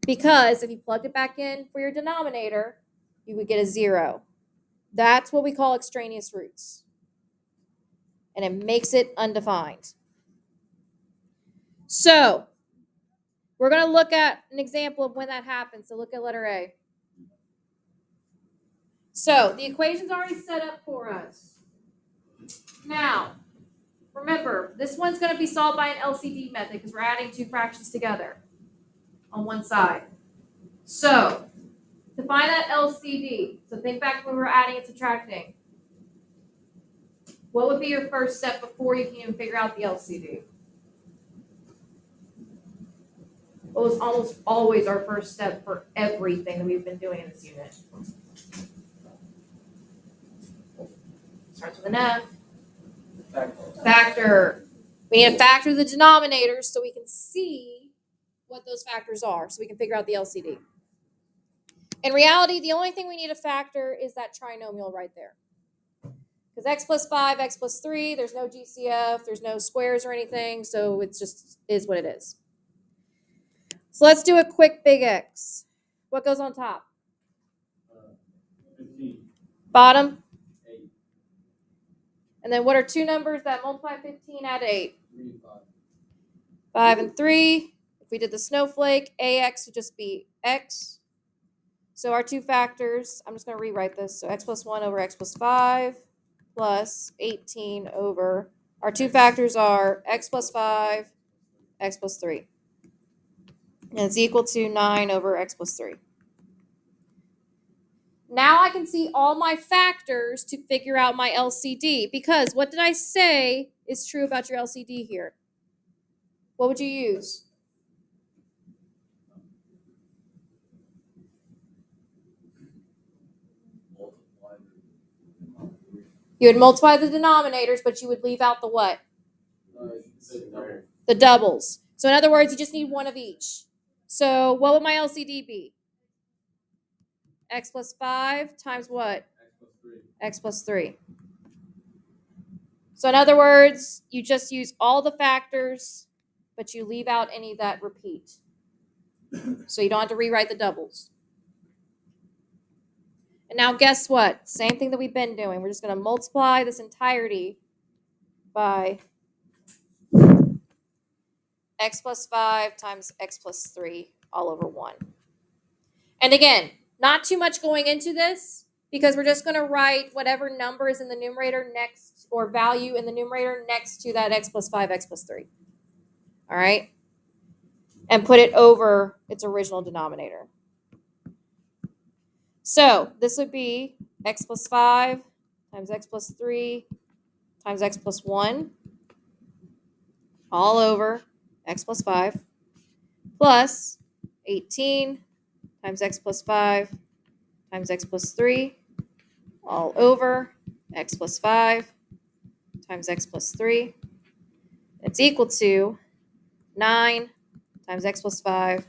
Because if you plugged it back in for your denominator, you would get a 0. That's what we call extraneous roots. And it makes it undefined. So, we're going to look at an example of when that happens. So look at letter A. So, the equation's already set up for us. Now, remember, this one's going to be solved by an LCD method because we're adding two fractions together on one side. So, to find that LCD, so think back when we were adding and subtracting. What would be your first step before you can even figure out the LCD? What was almost always our first step for everything that we've been doing in this unit? Starts with an F. Factor. We need to factor the denominators so we can see what those factors are, so we can figure out the LCD. In reality, the only thing we need to factor is that trinomial right there. Because x plus 5, x plus 3, there's no GCF, there's no squares or anything, so it just is what it is. So let's do a quick big X. What goes on top?
15.
Bottom?
8.
And then what are two numbers that multiply 15 add 8?
3 and 5.
5 and 3. If we did the snowflake, ax would just be x. So our two factors, I'm just going to rewrite this. So x plus 1 over x plus 5 plus 18 over, our two factors are x plus 5, x plus 3. And it's equal to 9 over x plus 3. Now I can see all my factors to figure out my LCD, because what did I say is true about your LCD here? What would you use? You would multiply the denominators, but you would leave out the what? The doubles. So in other words, you just need one of each. So what would my LCD be? X plus 5 times what? X plus 3. So in other words, you just use all the factors, but you leave out any that repeat. So you don't have to rewrite the doubles. And now guess what? Same thing that we've been doing. We're just going to multiply this entirety by x plus 5 times x plus 3 all over 1. And again, not too much going into this, because we're just going to write whatever number is in the numerator next, or value in the numerator next to that x plus 5, x plus 3. All right? And put it over its original denominator. So this would be x plus 5 times x plus 3 times x plus 1 all over x plus 5 plus 18 times x plus 5 times x plus 3 all over x plus 5 times x plus 3. It's equal to 9 times x plus 5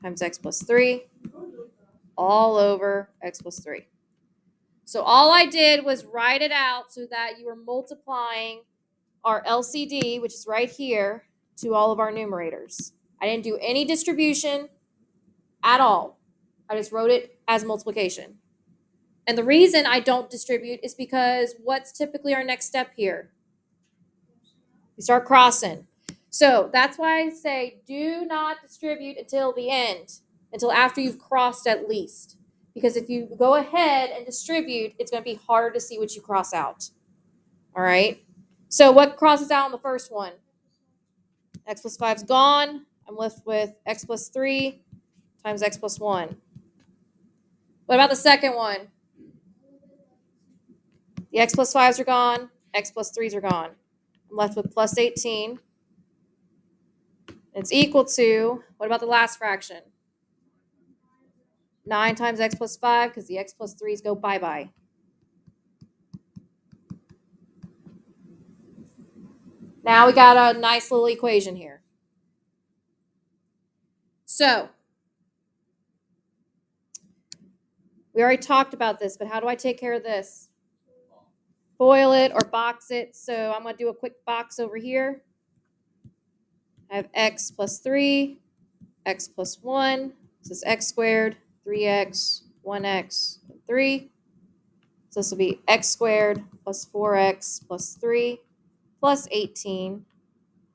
times x plus 3 all over x plus 3. So all I did was write it out so that you were multiplying our LCD, which is right here, to all of our numerators. I didn't do any distribution at all. I just wrote it as multiplication. And the reason I don't distribute is because what's typically our next step here? We start crossing. So that's why I say do not distribute until the end, until after you've crossed at least. Because if you go ahead and distribute, it's going to be harder to see what you cross out. All right? So what crosses out on the first one? X plus 5 is gone. I'm left with x plus 3 times x plus 1. What about the second one? The x plus 5s are gone. X plus 3s are gone. I'm left with plus 18. It's equal to, what about the last fraction? 9 times x plus 5, because the x plus 3s go bye-bye. Now we got a nice little equation here. So, we already talked about this, but how do I take care of this? Foil it or box it. So I'm going to do a quick box over here. I have x plus 3, x plus 1. This is x squared, 3x, 1x, 3. So this will be x squared plus 4x plus 3 plus 18.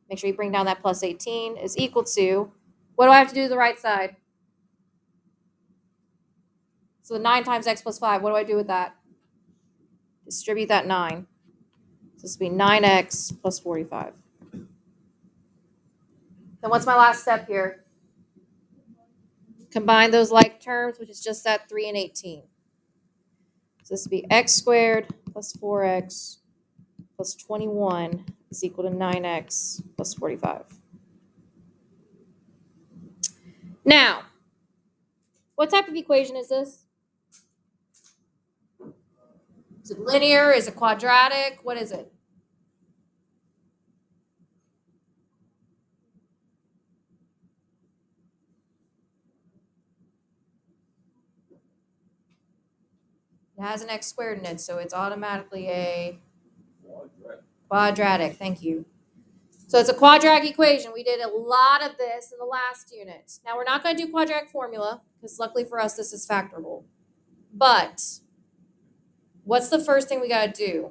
Make sure you bring down that plus 18 is equal to, what do I have to do to the right side? So 9 times x plus 5, what do I do with that? Distribute that 9. So this will be 9x plus 45. Then what's my last step here? Combine those like terms, which is just that 3 and 18. So this would be x squared plus 4x plus 21 is equal to 9x plus 45. Now, what type of equation is this? Is it linear? Is it quadratic? What is it? It has an x squared in it, so it's automatically a quadratic. Thank you. So it's a quadratic equation. We did a lot of this in the last unit. Now we're not going to do quadratic formula, because luckily for us, this is factorable. But what's the first thing we got to do?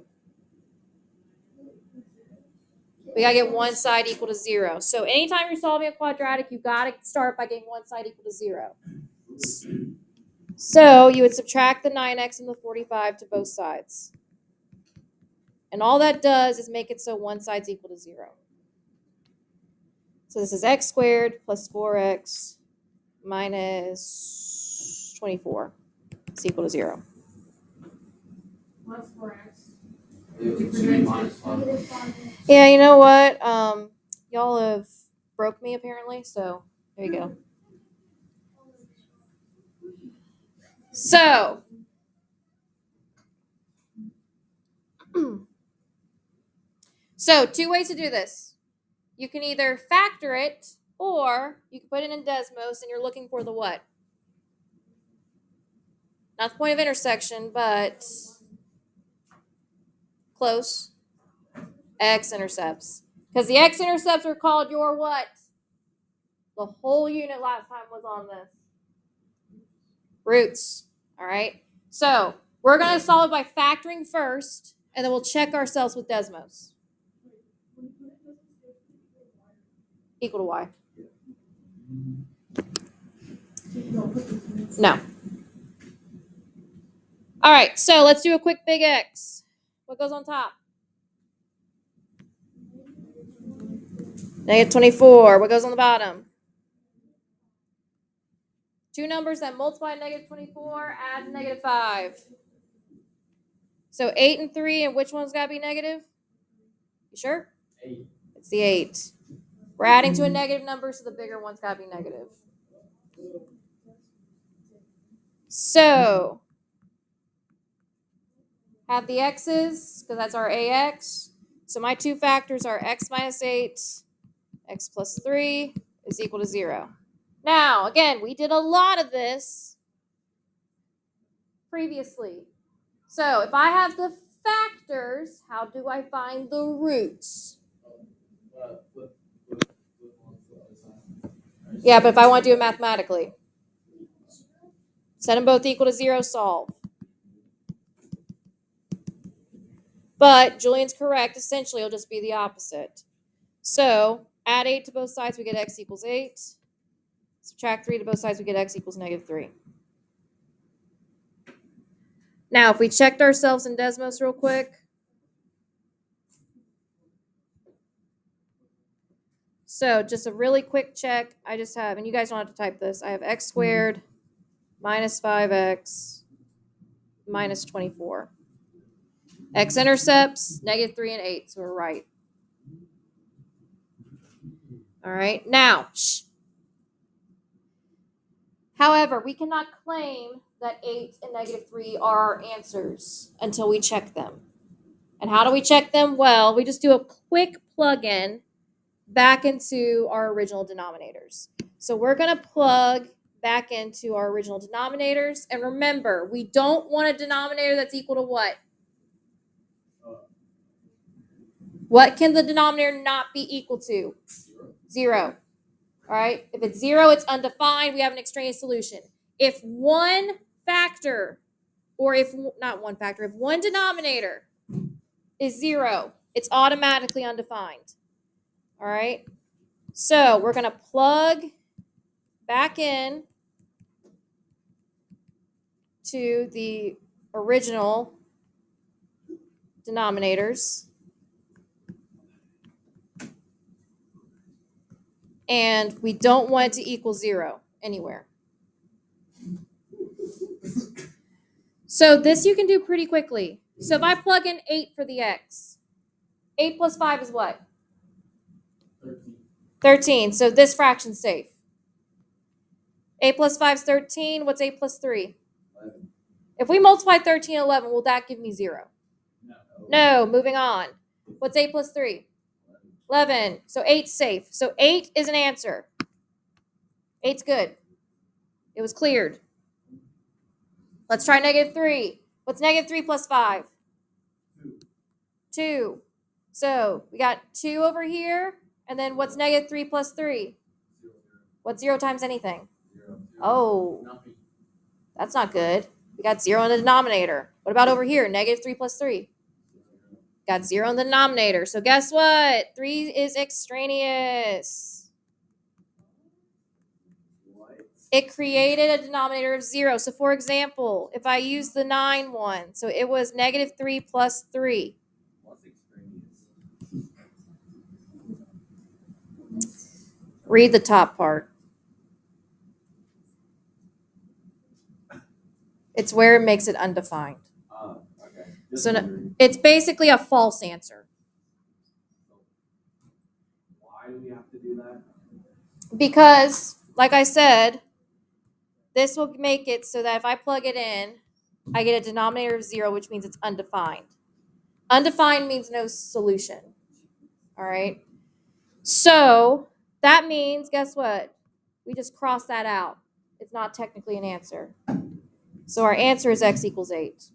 We gotta get one side equal to 0. So anytime you're solving a quadratic, you gotta start by getting one side equal to 0. So you would subtract the 9x and the 45 to both sides. And all that does is make it so one side's equal to 0. So this is x squared plus 4x minus 24 is equal to 0.
Plus 4x.
Yeah, you know what? Y'all have broke me apparently, so there you go. So, two ways to do this. You can either factor it, or you can put it in Desmos and you're looking for the what? Not the point of intersection, but close. X-intercepts. Because the x-intercepts are called your what? The whole unit last time was on this. Roots. All right. So we're going to solve it by factoring first, and then we'll check ourselves with Desmos. Equal to y. No. All right. So let's do a quick big X. What goes on top? Negative 24. What goes on the bottom? Two numbers that multiply negative 24, add negative 5. So 8 and 3, and which one's got to be negative? You sure?
8.
It's the 8. We're adding to a negative number, so the bigger one's got to be negative. So, have the x's, because that's our ax. So my two factors are x minus 8, x plus 3 is equal to 0. Now, again, we did a lot of this previously. So if I have the factors, how do I find the roots? Yeah, but if I want to do it mathematically. Set them both equal to 0, solve. But Julian's correct. Essentially, it'll just be the opposite. So add 8 to both sides, we get x equals 8. Subtract 3 to both sides, we get x equals negative 3. Now, if we checked ourselves in Desmos real quick. So just a really quick check. I just have, and you guys don't have to type this, I have x squared minus 5x minus 24. X-intercepts, negative 3 and 8, so we're right. All right, now, however, we cannot claim that 8 and negative 3 are our answers until we check them. And how do we check them? Well, we just do a quick plug-in back into our original denominators. So we're going to plug back into our original denominators. And remember, we don't want a denominator that's equal to what? What can the denominator not be equal to? 0. All right. If it's 0, it's undefined. We have an extraneous solution. If one factor, or if not one factor, if one denominator is 0, it's automatically undefined. All right. So we're going to plug back in to the original denominators. And we don't want it to equal 0 anywhere. So this you can do pretty quickly. So if I plug in 8 for the x, 8 plus 5 is what? 13. So this fraction's safe. 8 plus 5 is 13. What's 8 plus 3?
11.
If we multiply 13 and 11, will that give me 0? No. Moving on. What's 8 plus 3? 11. So 8's safe. So 8 is an answer. 8's good. It was cleared. Let's try negative 3. What's negative 3 plus 5? 2. So we got 2 over here. And then what's negative 3 plus 3? What's 0 times anything?
0.
Oh,
Nothing.
that's not good. We got 0 in the denominator. What about over here? Negative 3 plus 3? Got 0 in the denominator. So guess what? 3 is extraneous. It created a denominator of 0. So for example, if I use the 9 one, so it was -3 plus 3. Read the top part. It's where it makes it undefined.
Okay.
So it's basically a false answer.
Why do we have to do that?
Because, like I said, this will make it so that if I plug it in, I get a denominator of 0, which means it's undefined. Undefined means no solution. All right? So that means, guess what? We just cross that out. It's not technically an answer. So our answer is x equals 8.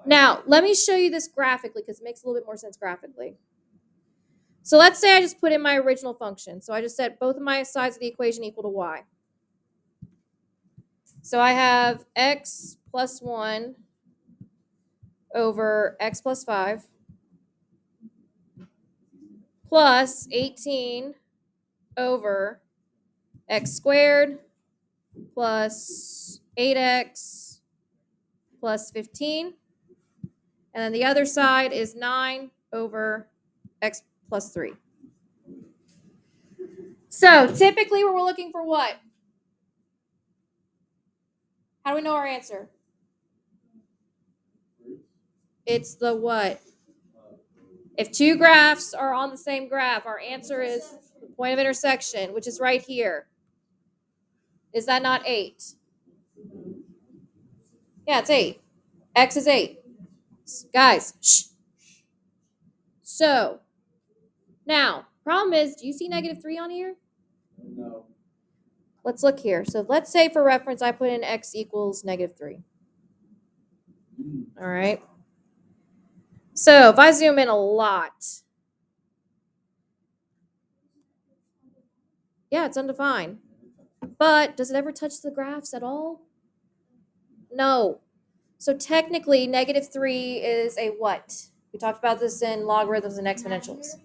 Now, let me show you this graphically because it makes a little bit more sense graphically. So let's say I just put in my original function. So I just set both of my sides of the equation equal to y. So I have x plus 1 over x plus 5 plus 18 over x squared plus 8x plus 15. And then the other side is 9 over x plus 3. So typically we're looking for what? How do we know our answer? It's the what? If two graphs are on the same graph, our answer is the point of intersection, which is right here. Is that not 8? Yeah, it's 8. X is 8. Guys, shh. So, now, problem is, do you see -3 on here?
No.
Let's look here. So let's say for reference, I put in x equals -3. All right. So if I zoom in a lot, yeah, it's undefined. But does it ever touch the graphs at all? No. So technically, -3 is a what? We talked about this in logarithms and exponentials.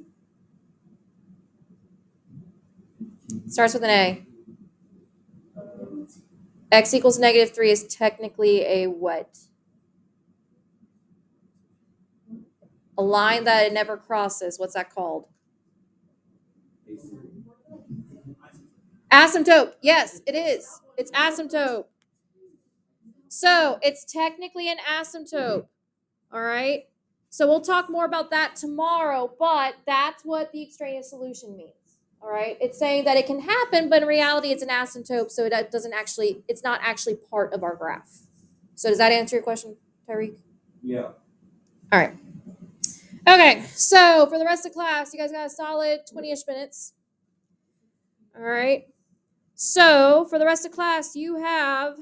Starts with an A. X equals -3 is technically a what? A line that it never crosses. What's that called? Asymptote. Yes, it is. It's asymptote. So it's technically an asymptote. All right. So we'll talk more about that tomorrow, but that's what the extraneous solution means. All right. It's saying that it can happen, but in reality, it's an asymptote, so it doesn't actually, it's not actually part of our graph. So does that answer your question, Tyreek?
Yeah.
All right. Okay. So for the rest of class, you guys got a solid 20-ish minutes. All right. So for the rest of class, you have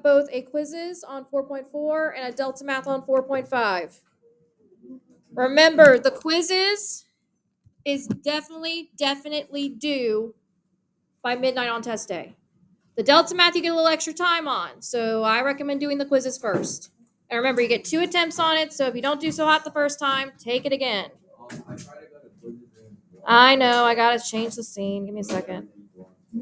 both a quizzes on 4.4 and a Delta Math on 4.5. Remember, the quizzes is definitely due by midnight on test day. The Delta Math you get a little extra time on, so I recommend doing the quizzes first. And remember, you get 2 attempts on it, so if you don't do so hot the first time, take it again. I know, I gotta change the scene. Give me a second.